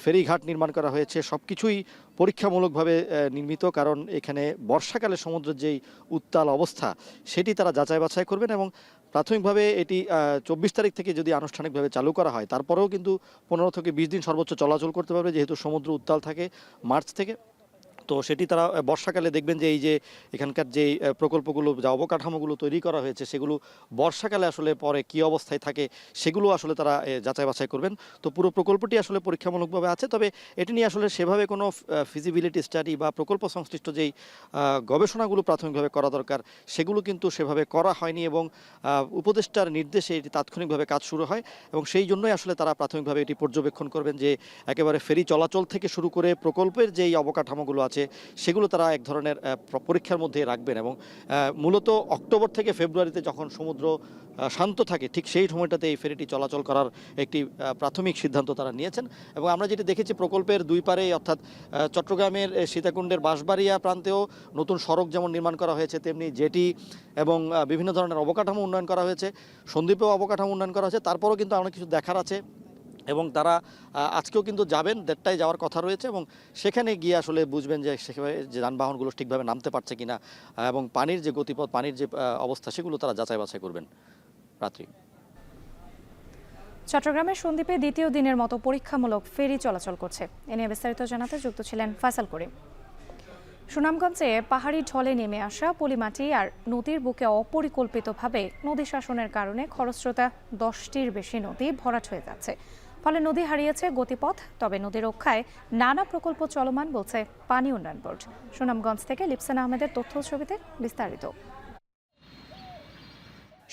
ফেরিঘাট নির্মাণ করা হয়েছে, সব কিছুই পরীক্ষামূলকভাবে নির্মিত, কারণ এখানে বর্ষাকালে সমুদ্রের যেই উত্তাল অবস্থা সেটি তারা যাচাই বাছাই করবেন। এবং প্রাথমিকভাবে এটি 24 তারিখ থেকে যদি আনুষ্ঠানিকভাবে চালু করা হয়, তারপরেও কিন্তু 15 থেকে 20 দিন সর্বোচ্চ চলাচল করতে পারবে, যেহেতু সমুদ্র উত্তাল থাকে মার্চ থেকে। তো সেটি তারা বর্ষাকালে দেখবেন যে এই যে এখানকার যে প্রকল্পগুলো, যে অবকাঠামোগুলো তৈরি করা হয়েছে, সেগুলো বর্ষাকালে আসলে পরে কী অবস্থায় থাকে সেগুলো আসলে তারা যাচাই বাছাই করবেন। তো পুরো প্রকল্পটি আসলে পরীক্ষামূলকভাবে আছে, তবে এটি নিয়ে আসলে সেভাবে কোনো ফিজিবিলিটি স্টাডি বা প্রকল্প সংশ্লিষ্ট যেই গবেষণাগুলো প্রাথমিকভাবে করা দরকার সেগুলো কিন্তু সেভাবে করা হয়নি, এবং উপদেষ্টার নির্দেশে এটি তাৎক্ষণিকভাবে কাজ শুরু হয়, এবং সেই জন্যই আসলে তারা প্রাথমিকভাবে এটি পর্যবেক্ষণ করবেন যে একেবারে ফেরি চলাচল থেকে শুরু করে প্রকল্পের যেই অবকাঠামোগুলো আছে সেগুলো তারা এক ধরনের পরীক্ষার মধ্যে রাখবেন। এবং মূলত অক্টোবর থেকে ফেব্রুয়ারিতে যখন সমুদ্র শান্ত থাকে ঠিক সেই সময়টাতে এই ফেরিটি চলাচল করার একটি প্রাথমিক সিদ্ধান্ত তারা নিয়েছেন। এবং আমরা যেটি দেখেছি প্রকল্পের দুই পারে, অর্থাৎ চট্টগ্রামের সীতাকুণ্ডের বাঁশবাড়িয়া প্রান্তেও নতুন সড়ক যেমন নির্মাণ করা হয়েছে, তেমনি জেটি এবং বিভিন্ন ধরনের অবকাঠামো উন্নয়ন করা হয়েছে, সন্দ্বীপেও অবকাঠামো উন্নয়ন করা হয়েছে। তারপরেও কিন্তু অনেক কিছু দেখার আছে, এবং তারা আজকেও কিন্তু যাবেন, 1:30টায় যাওয়ার কথা রয়েছে, এবং সেখানে গিয়ে আসলে বুঝবেন যে সেখানে যে যানবাহনগুলো ঠিকভাবে নামতে পারছে কিনা, এবং পানির যে গতিপথ, পানির যে অবস্থা, সেগুলো তারা যাচাই বাছাই করবেন। রাত্রি চট্টগ্রামের সন্দ্বীপে দ্বিতীয় দিনের মতো পরীক্ষামূলক ফেরি চলাচল করছে। এ নিয়ে বিস্তারিত জানাতে যুক্ত ছিলেন ফয়সাল করিম। সুনামগঞ্জে পাহাড়ি ঢলে নেমে আসা পলিমাটি আর নদীর বুকে অপরিকল্পিতভাবে নদী শাসনের কারণে খরস্রোতা 10টির বেশি নদী ভরাট হয়ে যাচ্ছে। ফলে নদী হারিয়েছে গতিপথ। তবে নদী রক্ষায় নানা প্রকল্প চলমান বলছে পানি উন্নয়ন বোর্ড। সুনামগঞ্জ থেকে লিপসান আহমেদের তথ্য ছবিতে বিস্তারিত।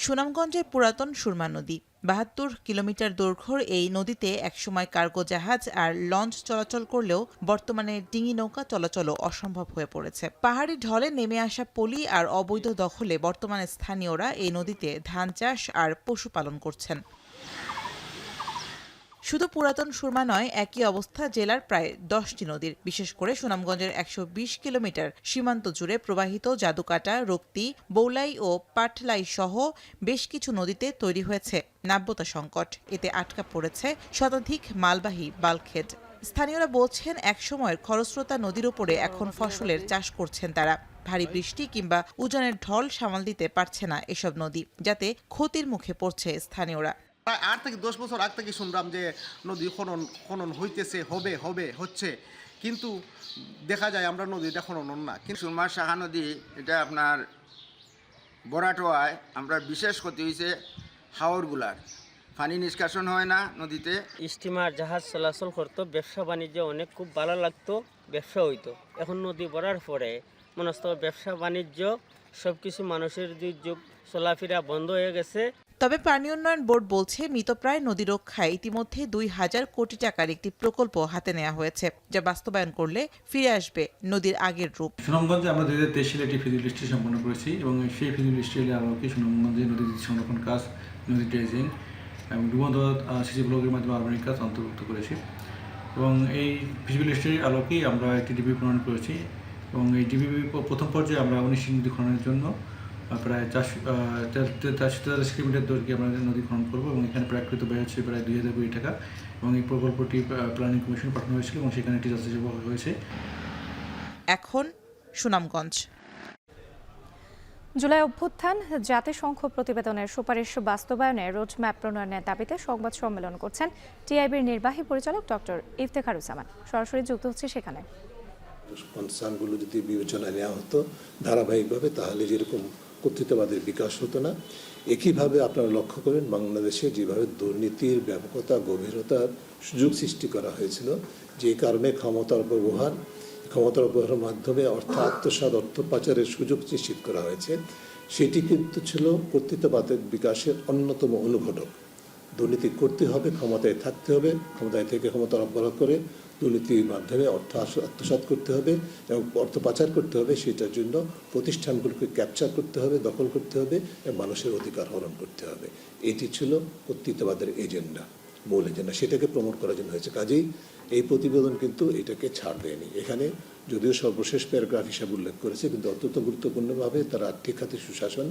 সুনামগঞ্জের পুরাতন সুরমা নদী 72 কিলোমিটার দৈর্ঘ্যের এই নদীতে একসময় কার্গো জাহাজ আর লঞ্চ চলাচল করলেও বর্তমানে ডিঙি নৌকা চলাচলও অসম্ভব হয়ে পড়েছে। পাহাড়ি ঢলে নেমে আসা পলি আর অবৈধ দখলে বর্তমানে স্থানীয়রা এই নদীতে ধান চাষ আর পশুপালন করছেন। শুধু পুরাতন সুরমা নয়, একই অবস্থা জেলার প্রায় 10টি নদীর। বিশেষ করে সুনামগঞ্জের 120 কিলোমিটার সীমান্ত জুড়ে প্রবাহিত জাদুকাটা, রক্তি, বৌলাই ও পাটলাই সহ বেশ কিছু নদীতে তৈরি হয়েছে নাব্যতা সংকট। এতে আটকা পড়েছে শতাধিক মালবাহী বাল্কহেড। স্থানীয়রা বলছেন, একসময়ের খরস্রোতা নদীর উপরে এখন ফসলের চাষ করছেন তারা। ভারী বৃষ্টি কিংবা উজানের ঢল সামাল দিতে পারছে না এসব নদী, যাতে ক্ষতির মুখে পড়ছে স্থানীয়রা। প্রায় 8 থেকে 10 বছর আগ থেকে শুনলাম যে নদী খনন হইতেছে, হচ্ছে, কিন্তু দেখা যায় আমরা নদীটা খনন না। কিন্তু সুরমা শাখা নদী এটা আপনার বরাট হওয়ায় আমরা বিশেষ ক্ষতি হয়েছে হাওরগুলার পানি নিষ্কাশন হয় না নদীতে। স্টিমার জাহাজ চলাচল করতো, ব্যবসা বাণিজ্য অনেক খুব ভালো লাগতো, ব্যবসা হইতো। এখন নদী ভরার পরে মনস্থ ব্যবসা বাণিজ্য সবকিছু মানুষের দুর্যোগ চলাফেরা বন্ধ হয়ে গেছে। তবে পানি উন্নয়ন বোর্ড বলছে, মৃতপ্রায় নদী রক্ষায় ইতিমধ্যে 2000 কোটি টাকার একটি প্রকল্প হাতে নেওয়া হয়েছে, যা বাস্তবায়ন করলে ফিরে আসবে নদীর আগের রূপ। সুনামগঞ্জে আমরা 2023 সালে একটি ফিজিবিলিটি স্টাডি সম্পন্ন করেছি, এবং সেই ফিজিবিলিটি স্টাডির আলোকে সুনামগঞ্জে নদী সংরক্ষণ কাজ, নদী ড্রেজিং এবং ডুবন্ত সিসি ব্লকের মাধ্যমে আরবানিক কাজ অন্তর্ভুক্ত করেছি। এবং এই ফিজিবিলিটি স্টাডির আলোকেই আমরা একটি ডিবি প্রণয়ন করেছি, এবং এই ডিবি প্রথম পর্যায়ে আমরা 19 নদী খননের জন্য প্রায় 443 কিলোমিটার দৈর্ঘ্যে আমরা নদী খনন করবো, এবং এখানে প্রাকৃত ব্যয় হচ্ছে প্রায় 2000 কোটি টাকা। এবং এই প্রকল্পটি প্ল্যানিং কমিশন পাঠানো হয়েছিল, এবং সেখানে এটি যথাযথ হয়েছে। এখন সুনামগঞ্জ। জুলাই অভ্যুত্থান জাতিসংঘ প্রতিবেদনের সুপারিশ বাস্তবায়নে রোডম্যাপ প্রণয়নের দাবিতে সংবাদ সম্মেলন করছেন টিআইবির নির্বাহী পরিচালক ডক্টর ইফতেখারুজ্জামান। সরাসরি যুক্ত হচ্ছে সেখানে। কনসার্নগুলো যদি বিবেচনায় নেওয়া হতো ধারাবাহিকভাবে, তাহলে যেরকম কর্তৃত্ববাদের বিকাশ হতো না। একইভাবে আপনারা লক্ষ্য করেন, বাংলাদেশে যেভাবে দুর্নীতির ব্যাপকতা, গভীরতার সুযোগ সৃষ্টি করা হয়েছিল, যে কারণে ক্ষমতার ব্যবহারের মাধ্যমে অর্থ আত্মসাৎ, অর্থ পাচারের সুযোগ নিশ্চিত করা হয়েছে, সেটি কিন্তু ছিল কর্তৃত্ববাদের বিকাশের অন্যতম অনুঘটক। দুর্নীতি করতে হবে, ক্ষমতায় থাকতে হবে, ক্ষমতায় থেকে ক্ষমতার অপব্যবহার করে দুর্নীতির মাধ্যমে অর্থ আত্মসাৎ করতে হবে এবং অর্থ পাচার করতে হবে। সেটার জন্য প্রতিষ্ঠানগুলোকে ক্যাপচার করতে হবে, দখল করতে হবে এবং মানুষের অধিকার হরণ করতে হবে। এটি ছিল কর্তৃত্ববাদের এজেন্ডা, মূল এজেন্ডা। সেটাকে প্রমোট করার জন্য হয়েছে। কাজেই এই প্রতিবেদন কিন্তু এটাকে ছাড় দেয়নি। এখানে যদিও সর্বশেষ প্যারাগ্রাফ হিসাবে উল্লেখ করেছে, কিন্তু অত্যন্ত গুরুত্বপূর্ণভাবে তারা আর্থিক খাতে সুশাসন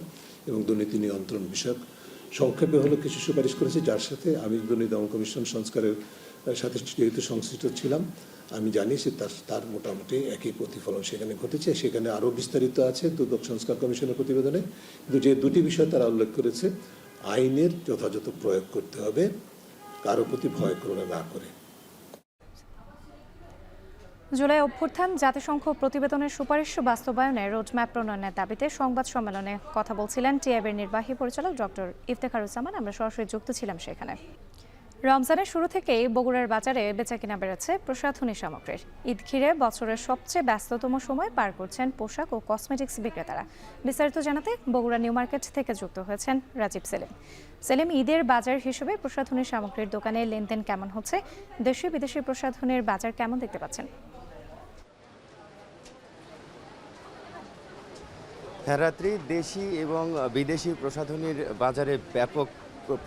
এবং দুর্নীতি নিয়ন্ত্রণ বিষয়ক সংক্ষেপে হলো কিছু সুপারিশ করেছে, যার সাথে আমি দুর্নীতি দমন কমিশন সংস্কারের সাথে যেহেতু সংশ্লিষ্ট ছিলাম, আমি জানি যে তার মোটামুটি একই প্রতিফলন সেখানে ঘটেছে। সেখানে আরও বিস্তারিত আছে দুদক সংস্কার কমিশনের প্রতিবেদনে, কিন্তু যে দুটি বিষয় তারা উল্লেখ করেছে, আইনের যথাযথ প্রয়োগ করতে হবে, কারো প্রতি ভয় করোনা না করে। জুলাই অভ্যুত্থান জাতিসংঘ প্রতিবেদনের সুপারিশ বাস্তবায়নে রোডম্যাপ প্রণয়নের দাবিতে সংবাদ সম্মেলনে কথা বলছিলেন টিআইবির নির্বাহী পরিচালক ডক্টর ইফতেখারুজ্জামান। আমরা সরাসরি যুক্ত ছিলাম সেখানে। রমজানের শুরু থেকেই বগুড়ার বাজারে বেচাকেনা বেড়েছে প্রসাধনী সামগ্রীর। ঈদ ঘিরে বছরের সবচেয়ে ব্যস্ততম সময় পার করছেন পোশাক ও কসমেটিক্স বিক্রেতারা। বিস্তারিত জানাতে বগুড়া নিউ মার্কেট থেকে যুক্ত হয়েছেন রাজীব সেলিম। সেলিম, ঈদের বাজার হিসেবে প্রসাধনী সামগ্রীর দোকানে লেনদেন কেমন হচ্ছে? দেশি বিদেশি প্রসাধনীর বাজার কেমন দেখতে পাচ্ছেন? হ্যাঁ রাত্রি, দেশি এবং বিদেশি প্রসাধনীর বাজারে ব্যাপক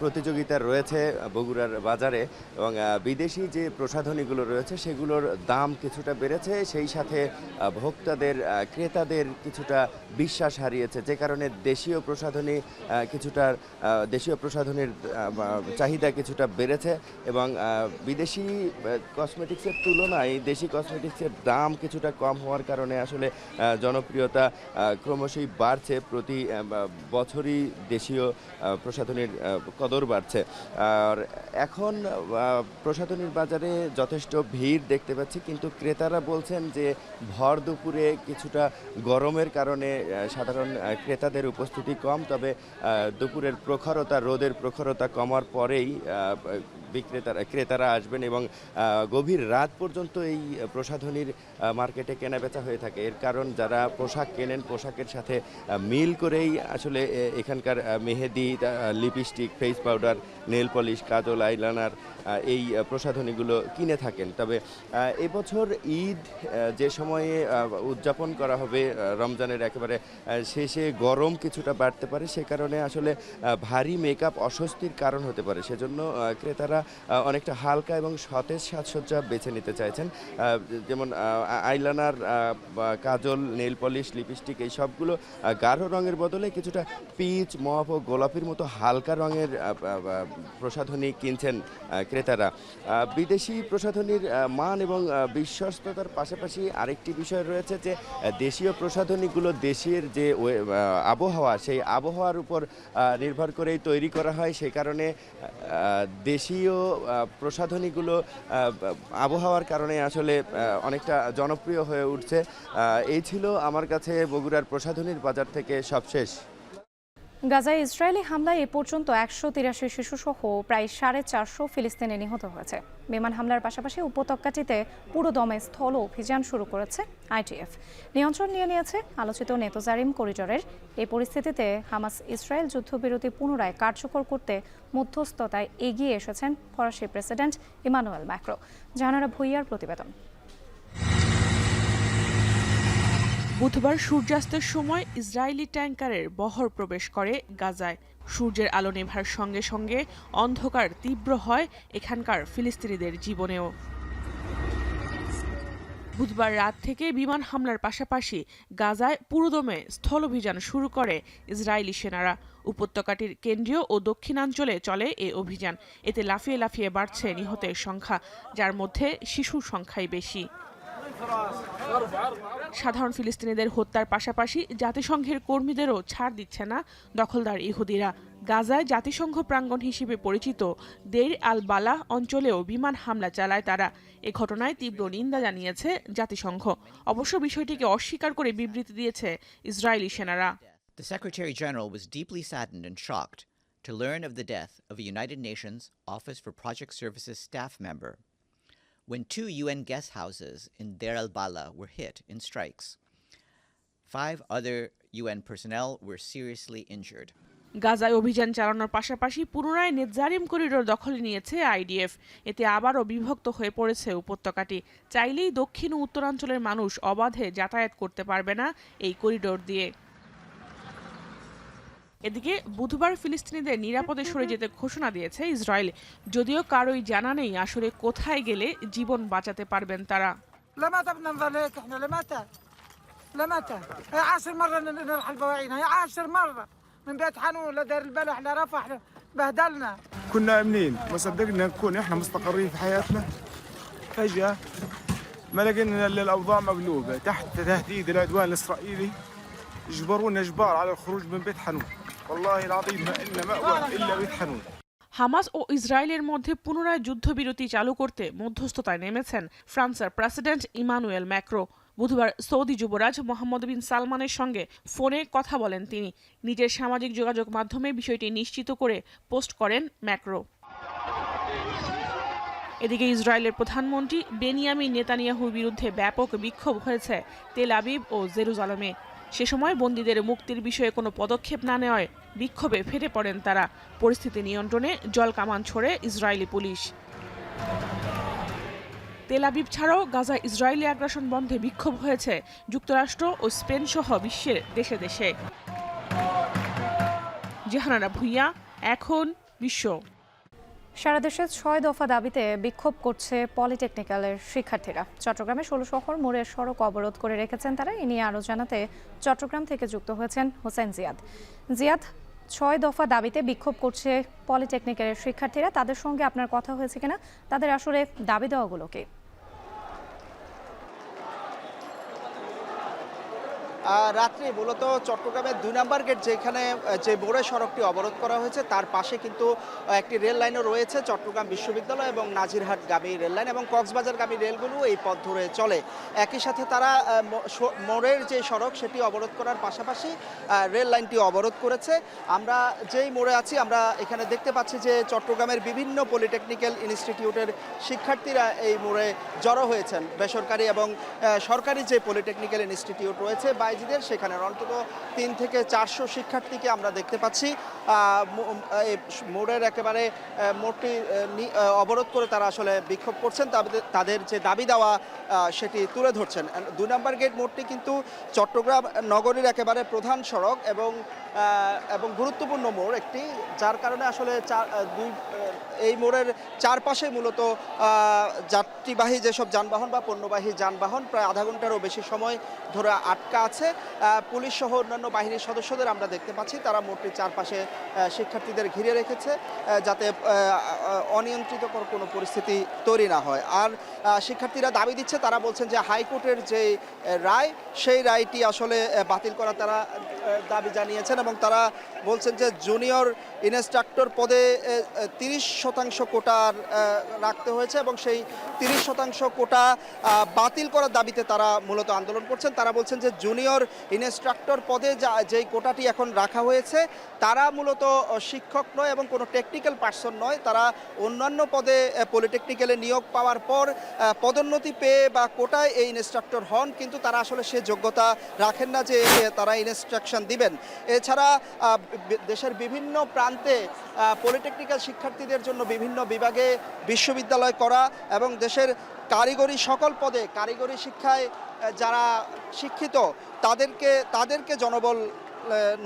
প্রতিযোগিতা রয়েছে বগুড়ার বাজারে, এবং বিদেশি যে প্রসাধনীগুলো রয়েছে সেগুলোর দাম কিছুটা বেড়েছে, সেই সাথে ভোক্তাদের ক্রেতাদের কিছুটা বিশ্বাস হারিয়েছে, যে কারণে দেশীয় প্রসাধনীর চাহিদা কিছুটা বেড়েছে, এবং বিদেশি কসমেটিক্সের তুলনায় দেশি কসমেটিক্সের দাম কিছুটা কম হওয়ার কারণে আসলে জনপ্রিয়তা ক্রমশই বাড়ছে। প্রতি বছরই দেশীয় প্রসাধনীর কদর বাড়ছে। আর এখন প্রসাধনীর বাজারে যথেষ্ট ভিড় দেখতে পাচ্ছি, কিন্তু ক্রেতারা বলছেন যে ভর দুপুরে কিছুটা গরমের কারণে সাধারণ ক্রেতাদের উপস্থিতি কম, তবে দুপুরের প্রখরতা, রোদের প্রখরতা কমার পরেই ক্রেতারা আসবেন, এবং গভীর রাত পর্যন্ত এই প্রসাধনীর মার্কেটে কেনাবেচা হয়ে থাকে। এর কারণ যারা পোশাক কেনেন, পোশাকের সাথে মিল করেই আসলে এখানকার মেহেদি, lipstick, face powder, nail polish, কাজল, আইলাইনার এই প্রসাধনীগুলো কিনে থাকেন। তবে এবছর ঈদ যে সময়ে উদযাপন করা হবে, রমজানের একেবারে শেষে গরম কিছুটা বাড়তে পারে, সে কারণে আসলে ভারী মেকআপ অস্বস্তির কারণ হতে পারে। সেজন্য ক্রেতারা অনেকটা হালকা এবং সতেজ সাজসজ্জা বেছে নিতে চাইছেন, যেমন আইলাইনার, কাজল, নেল পলিশ, লিপস্টিক এই সবগুলো গাঢ় রঙের বদলে কিছুটা পিচ, মভ ও গোলাপির মতো হালকা রঙের প্রসাধনী কিনছেন ক্রেতারা। বিদেশি প্রসাধনীর মান এবং বিশ্বস্ততার পাশাপাশি আরেকটি বিষয় রয়েছে যে দেশীয় প্রসাধনীগুলো দেশের যে আবহাওয়া, সেই আবহাওয়ার উপর নির্ভর করেই তৈরি করা হয়, সেই কারণে দেশীয় প্রসাধনীগুলো আবহাওয়ার কারণে আসলে অনেকটা জনপ্রিয় হয়ে উঠছে। এই ছিল আমার কাছে বগুড়ার প্রসাধনীর বাজার থেকে সবশেষ। গাজায় ইসরায়েলি হামলায় এ পর্যন্ত 183 শিশুসহ প্রায় 450 ফিলিস্তিনি নিহত হয়েছে। বিমান হামলার পাশাপাশি উপত্যকাটিতে পুরোদমে স্থল অভিযান শুরু করেছে আইডিএফ। নিয়ন্ত্রণ নিয়ে নিয়েছে আলোচিত নেতোজারিম করিডোরের। এই পরিস্থিতিতে হামাস ইসরায়েল যুদ্ধবিরতি পুনরায় কার্যকর করতে মধ্যস্থতায় এগিয়ে এসেছেন ফরাসি প্রেসিডেন্ট ইমানুয়েল ম্যাক্রো। জাহানারা ভুইয়ার প্রতিবেদন। বুধবার সূর্যাস্তের সময় ইসরায়েলি ট্যাঙ্কারের বহর প্রবেশ করে গাজায়। সূর্যের আলো নেভার সঙ্গে সঙ্গে অন্ধকার তীব্র হয় এখানকার ফিলিস্তিনিদের জীবনেও। বুধবার রাত থেকে বিমান হামলার পাশাপাশি গাজায় পুরোদমে স্থলাভিযান শুরু করে ইসরায়েলি সেনারা। উপত্যকাটির কেন্দ্রীয় ও দক্ষিণাঞ্চলে চলে এ অভিযান। এতে লাফিয়ে লাফিয়ে বাড়ছে নিহতের সংখ্যা, যার মধ্যে শিশুর সংখ্যাই বেশি। সাধারণ ফিলিস্তিনিদের হত্যার পাশাপাশি জাতিসংঘের কর্মীদেরও ছাড় দিচ্ছে না দখলদার ইহুদিরা। গাজায় জাতিসংঘ প্রাঙ্গণ হিসেবে পরিচিত দেইর আল বালাহ অঞ্চলেও বিমান হামলা চালায় তারা। এ ঘটনায় তীব্র নিন্দা জানিয়েছে জাতিসংঘ। অবশ্য বিষয়টিকে অস্বীকার করে বিবৃতি দিয়েছে ইসরায়েলি সেনারা। The Secretary General was deeply saddened and shocked to learn of the death of a United Nations Office for Project Services staff member when 2 UN guest houses in Deir al-Balah were hit in strikes. 5 other UN personnel were seriously injured. গাজায় অভিযান চালানোর পাশাপাশি পুনরায় Netzarim corridor দখলে নিয়েছে IDF. এতে আবারও বিভক্ত হয়ে পড়েছে উপত্যকাটি। চাইলেই দক্ষিণ ও উত্তরাঞ্চলের মানুষ অবাধে যাতায়াত করতে পারবে না এই করিডোর দিয়ে। এদিকে বুধবার ফিলিস্তিনিদের নিরাপদে সরে যেতে ঘোষণা দিয়েছে ইসরায়েল, যদিও কারোই জানা নেই আসলে কোথায় গেলে জীবন বাঁচাতে পারবেন তারা। لمتى 10 مرة نرحل بواعينا 10 مرة من بيت حنون لدار البلح لرفح بهدلنا. كنا امنين ما صدقنا نكون احنا مستقرين في حياتنا، فجأة ما لقينا الا الاوضاع مقلوبة تحت تهديد العدوان الاسرائيلي، اجبرونا اجبار على الخروج من بيت حنون. والله العظيم ما إلنا مأوى الا بيت حنون. হামাস ও ইসরায়েলের মধ্যে পুনরায় যুদ্ধবিরতি চালু করতে মধ্যস্থতায় নেমেছেন ফ্রান্সের প্রেসিডেন্ট ইমানুয়েল ম্যাক্রো। বুধবার সৌদি যুবরাজ মোহাম্মদ বিন সালমানের সঙ্গে ফোনে কথা বলেন তিনি। নিজের সামাজিক যোগাযোগ মাধ্যমে বিষয়টি নিশ্চিত করে পোস্ট করেন ম্যাক্রো। এদিকে ইসরায়েলের প্রধানমন্ত্রী বেনিয়ামিন নেতানিয়াহুর বিরুদ্ধে ব্যাপক বিক্ষোভ হয়েছে তেল আবিব ও জেরুজালেমে। সে সময় বন্দীদের মুক্তির বিষয়ে কোনো পদক্ষেপ না নেওয়ায় বিক্ষোভে ফেটে পড়েন তারা। পরিস্থিতি নিয়ন্ত্রণে জলকামান ছোড়ে ইসরায়েলি পুলিশ। তেল আবিব ছাড়াও গাজা ইসরায়েলি আগ্রাসন বন্ধে বিক্ষোভ হয়েছে যুক্তরাষ্ট্র ও স্পেন সহ বিশ্বের দেশে দেশে। জাহানারা ভুঁইয়া, এখন বিশ্ব। সারা দেশে 6 দফা দাবিতে বিক্ষোভ করছে পলিটেকনিক্যালের শিক্ষার্থীরা। চট্টগ্রামে 16 শহর মোড়ের সড়ক অবরোধ করে রেখেছেন তারা। এ নিয়ে আরও জানাতে চট্টগ্রাম থেকে যুক্ত হয়েছেন হোসেন জিয়াদ। 6 দফা দাবিতে বিক্ষোভ করছে পলিটেকনিক্যালের শিক্ষার্থীরা। তাদের সঙ্গে আপনার কথা হয়েছে কিনা, তাদের আসলে দাবি দেওয়াগুলো কি? রাত্রি মূলত চট্টগ্রামের 2 নম্বর গেট যেখানে যে মোড়ে সড়কটি অবরোধ করা হয়েছে তার পাশে কিন্তু একটি রেল লাইনও রয়েছে। চট্টগ্রাম বিশ্ববিদ্যালয় এবং নাজিরহাটগামী রেল লাইন এবং কক্সবাজারগামী রেলগুলো এই পথ ধরে চলে। একই সাথে তারা মোড়ের যে সড়ক সেটি অবরোধ করার পাশাপাশি রেল লাইনটি অবরোধ করেছে। আমরা যেই মোড়ে আছি আমরা এখানে দেখতে পাচ্ছি যে চট্টগ্রামের বিভিন্ন পলিটেকনিক্যাল ইনস্টিটিউটের শিক্ষার্থীরা এই মোড়ে জড়ো হয়েছেন। বেসরকারি এবং সরকারি যে পলিটেকনিক্যাল ইনস্টিটিউট রয়েছে সেখানে অন্তত 3 থেকে 400 শিক্ষার্থীকে আমরা দেখতে পাচ্ছি মোড়ের একেবারে মোড়টি অবরোধ করে তারা আসলে বিক্ষোভ করছেন, তাদের যে দাবি দেওয়া সেটি তুলে ধরছেন। 2 নম্বর গেট মোড়টি কিন্তু চট্টগ্রাম নগরীর একেবারে প্রধান সড়ক এবং গুরুত্বপূর্ণ মোড় একটি, যার কারণে আসলে এই মোড়ের চারপাশে মূলত যাত্রীবাহী যেসব যানবাহন বা পণ্যবাহী যানবাহন প্রায় আধা ঘন্টারও বেশি সময় ধরে আটকা আছে। পুলিশ সহ অন্যান্য বাহিনীর সদস্যদের আমরা দেখতে পাচ্ছি তারা মোড়টির চারপাশে শিক্ষার্থীদের ঘিরে রেখেছে যাতে অনিয়ন্ত্রিতকর কোনো পরিস্থিতি তৈরি না হয়। আর শিক্ষার্থীরা দাবি দিচ্ছে, তারা বলছেন যে হাইকোর্টের যে রায় সেই রায়টি আসলে বাতিল করা তারা দাবি জানিয়েছেন এবং তারা বলছেন যে জুনিয়র ইনস্ট্রাক্টর পদে 30% কোটা রাখতে হয়েছে এবং সেই 30% কোটা বাতিল করার দাবিতে তারা মূলত আন্দোলন করছেন। তারা বলছেন যে জুনিয়র ইনস্ট্রাক্টর পদে যেই কোটাটি এখন রাখা হয়েছে তারা মূলত শিক্ষক নয় এবং কোনো টেকনিক্যাল পার্সন নয়, তারা অন্যান্য পদে পলিটেকনিক্যালে নিয়োগ পাওয়ার পর পদোন্নতি পেয়ে বা কোটায় এই ইনস্ট্রাক্টর হন, কিন্তু তারা আসলে সে যোগ্যতা রাখেন না যে তারা ইনস্ট্রাকশন দিবেন। এছাড়া দেশের বিভিন্ন প্রান্তে পলিটেকনিক্যাল শিক্ষার্থীদের জন্য বিভিন্ন বিভাগে বিশ্ববিদ্যালয় করা এবং দেশের কারিগরি সকল পদে কারিগরি শিক্ষায় যারা শিক্ষিত তাদেরকে জনবল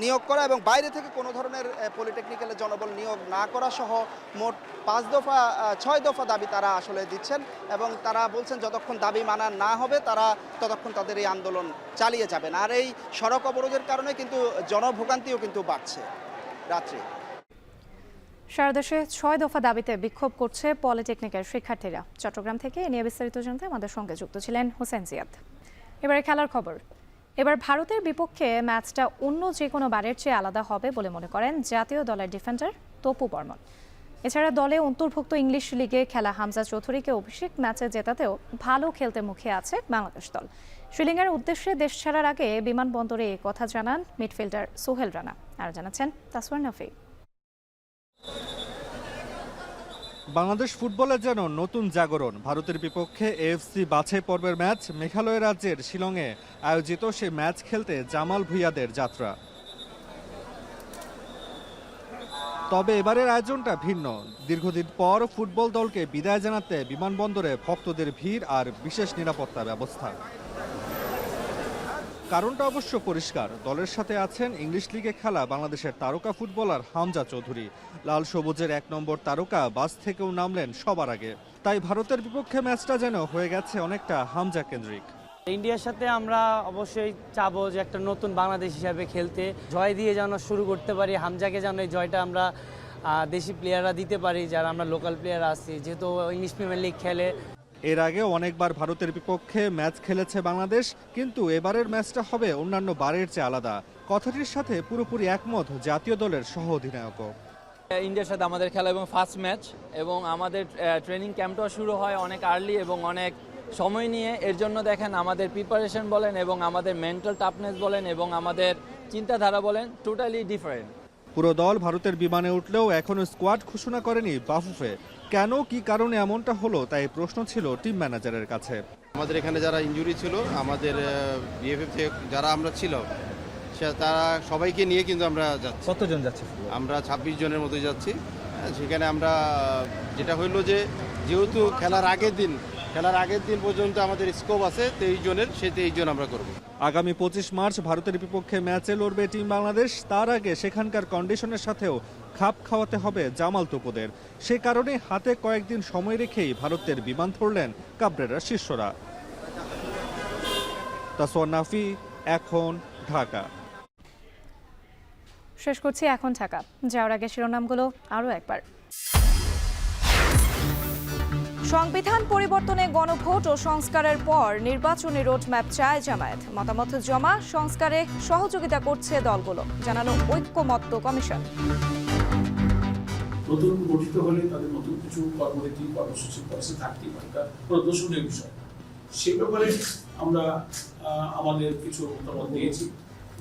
নিয়োগ করা এবং বাইরে থেকে কোনো ধরনের পলিটেকনিক্যালে জনবল নিয়োগ না করা সহ মোট 6 দফা দাবি তারা আসলে দিচ্ছেন এবং তারা বলছেন যতক্ষণ দাবি মানা না হবে তারা ততক্ষণ তাদের এই আন্দোলন চালিয়ে যাবেন। আর এই সড়ক অবরোধের কারণে কিন্তু জনভোগান্তিও কিন্তু বাড়ছে। রাত্রি সারা দেশে 6 দফা দাবিতে বিক্ষোভ করছে পলিটেকনিকের শিক্ষার্থীরা। চট্টগ্রাম থেকে এ নিয়ে বিস্তারিত জানতে আমাদের সঙ্গে যুক্ত ছিলেন হোসেন জিয়াদ। এবারে খেলার খবর। এবার ভারতের বিপক্ষে ম্যাচটা অন্য যে কোনো বারের চেয়ে আলাদা হবে বলে মনে করেন জাতীয় দলের ডিফেন্ডার তপু বর্মন। এছাড়া দলে অন্তর্ভুক্ত ইংলিশ লিগে খেলা হামজা চৌধুরীকে অভিষেক ম্যাচে জেতাতেও ভালো খেলতে মুখে আছে বাংলাদেশ দল। শ্রীলঙ্কার উদ্দেশ্যে দেশ ছাড়ার আগে বিমানবন্দরে এই কথা জানান মিডফিল্ডার সোহেল রানা। আর জানাচ্ছেন তাসওয়ার নাফি। বাংলাদেশ ফুটবলের যেন নতুন জাগরণ। ভারতের বিপক্ষে এএফসি বাছাই পর্বের ম্যাচ মেঘালয় রাজ্যের শিলংয়ে আয়োজিত সেই ম্যাচ খেলতে জামাল ভুঁইয়াদের যাত্রা। তবে এবারের আয়োজনটা ভিন্ন। দীর্ঘদিন পর ফুটবল দলকে বিদায় জানাতে বিমানবন্দরে ভক্তদের ভিড় আর বিশেষ নিরাপত্তা ব্যবস্থা। কারণটা অবশ্য পরিষ্কার। দলের সাথে আছেন ইংলিশ লিগে খেলা বাংলাদেশের তারকা ফুটবলার হামজা চৌধুরী। লাল সবুজের 1 নম্বর তারকা বাস থেকেও নামলেন সবার আগে। তাই ভারতের বিপক্ষে ম্যাচটা যেন হয়ে গেছে অনেকটা হামজা কেন্দ্রিক। ইন্ডিয়ার সাথে আমরা অবশ্যই চাবো যে একটা নতুন বাংলাদেশ হিসাবে খেলতে, জয় দিয়ে যেন শুরু করতে পারি। হামজাকে যেন এই জয়টা আমরা দেশি প্লেয়াররা দিতে পারি, যারা আমরা লোকাল প্লেয়ার আছি, যেহেতু ইংলিশ প্রিমিয়ার লিগ খেলে। এর আগে অনেকবার ভারতের বিপক্ষে ম্যাচ খেলেছে বাংলাদেশ, কিন্তু এবারের ম্যাচটা হবে অন্যান্য বারের চেয়ে আলাদা। কথাটির সাথে পুরোপুরি একমত জাতীয় দলের সহ অধিনায়কও। ইন্ডিয়ার সাথে আমাদের খেলা এবং ফার্স্ট ম্যাচ, এবং আমাদের ট্রেনিং ক্যাম্পটাও শুরু হয় অনেক আর্লি এবং অনেক সময় নিয়ে। এর জন্য দেখেন আমাদের প্রিপারেশন বলেন এবং আমাদের মেন্টাল টাফনেস বলেন এবং আমাদের চিন্তাধারা বলেন, টোটালি ডিফারেন্ট। পুরো দল ভারতের বিমানে উঠলেও এখনো স্কোয়াড ঘোষণা করেনি বাফুফে। কেন, কি কারণে এমনটা হলো তাই প্রশ্ন ছিল টিম ম্যানেজারের কাছে। আমাদের এখানে যারা ইনজুরি ছিল, আমাদের বিএফএফ থেকে যারা আমরা ছিল, তারা সবাইকে নিয়ে কিন্তু আমরা যাচ্ছি। কতজন যাচ্ছে? আমরা 26 জনের মতো যাচ্ছি। সেখানে আমরা যেটা হইলো যে যেহেতু খেলার আগের দিন পর্যন্ত আমাদের স্কোপ আছে 23 জনের, সেই 23 জন আমরা করব। আগামী 25 মার্চ ভারতের বিপক্ষে ম্যাচে লড়বে টিম বাংলাদেশ। তার আগে সেখানকার কন্ডিশনের সাথেও খাপ খাওয়াতে হবে জামাল তোপোদের। সে কারণে হাতে কয়েকদিন সময় রেখেই ভারতের বিমান ধরলেন কাবরেরার শিষ্যরা। তাসওয়ার নাফি, এখন, ঢাকা। শেষ করছি এখন ঢাকা। যাওয়ার আগে শিরোনামগুলো আরও একবার। সংবিধান পরিবর্তনে গণভোট ও সংস্কারের পর নির্বাচনী রোডম্যাপ চায় জামায়াত। মতামত জমা, সংস্কারে সহযোগিতা করছে দলগুলো, জানালো ঐক্যমত্য কমিশন। নতুন গঠিত হলে তাদের নতুন কিছু কর্মনীতি, কর্মসূচি, পলিসি থাকতেই পারে, এটা প্রদর্শনীয় বিষয়। সেই ব্যাপারে আমরা আমাদের কিছু মতামত দিয়েছি।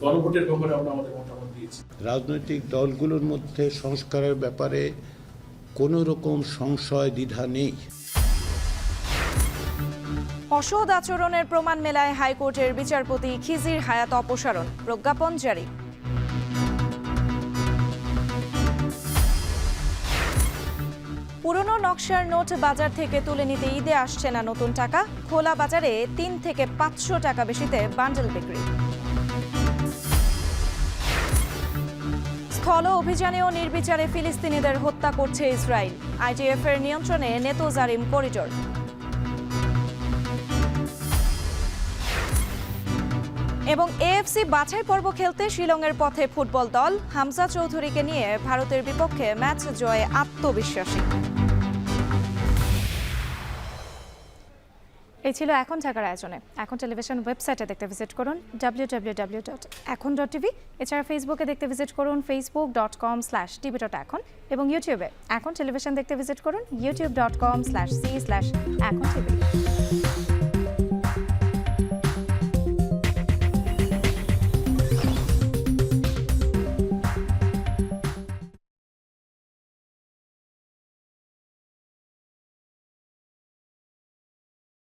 গণভোটের ব্যাপারে আমরা আমাদের মতামত দিয়েছি। রাজনৈতিক দলগুলোর মধ্যে সংস্কারের ব্যাপারে কোনো রকম সংশয় দ্বিধা নেই। অসৎ আচরণের প্রমাণ মেলায় হাইকোর্টের বিচারপতি খিজির হায়াত অপসারণ, প্রজ্ঞাপন জারি। পুরনো নকশার নোট বাজার থেকে তুলে নিতে ঈদে আসছে না নতুন টাকা। খোলা বাজারে 3 থেকে 500 টাকা বেশিতে বান্ডেল বিক্রি। স্থল অভিযানেও নির্বিচারে ফিলিস্তিনিদের হত্যা করছে ইসরায়েল। আইডিএফ এর নিয়ন্ত্রণে নেতোজারিম করিডোর। এবং এএফসি বাছাই পর্ব খেলতে শিলংয়ের পথে ফুটবল দল। হামজা চৌধুরীকে নিয়ে ভারতের বিপক্ষে ম্যাচ জয়ে আত্মবিশ্বাসী। এই ছিল এখন ঢাকার আয়োজনে। এখন টেলিভিশন ওয়েবসাইটে দেখতে ভিজিট করুন www.ekhon.tv। এছাড়া ফেসবুকে দেখতে ভিজিট করুন facebook.com/tv.ekhon এবং ইউটিউবে এখন টেলিভিশন দেখতে ভিজিট করুন youtube.com/c/ekhon tv।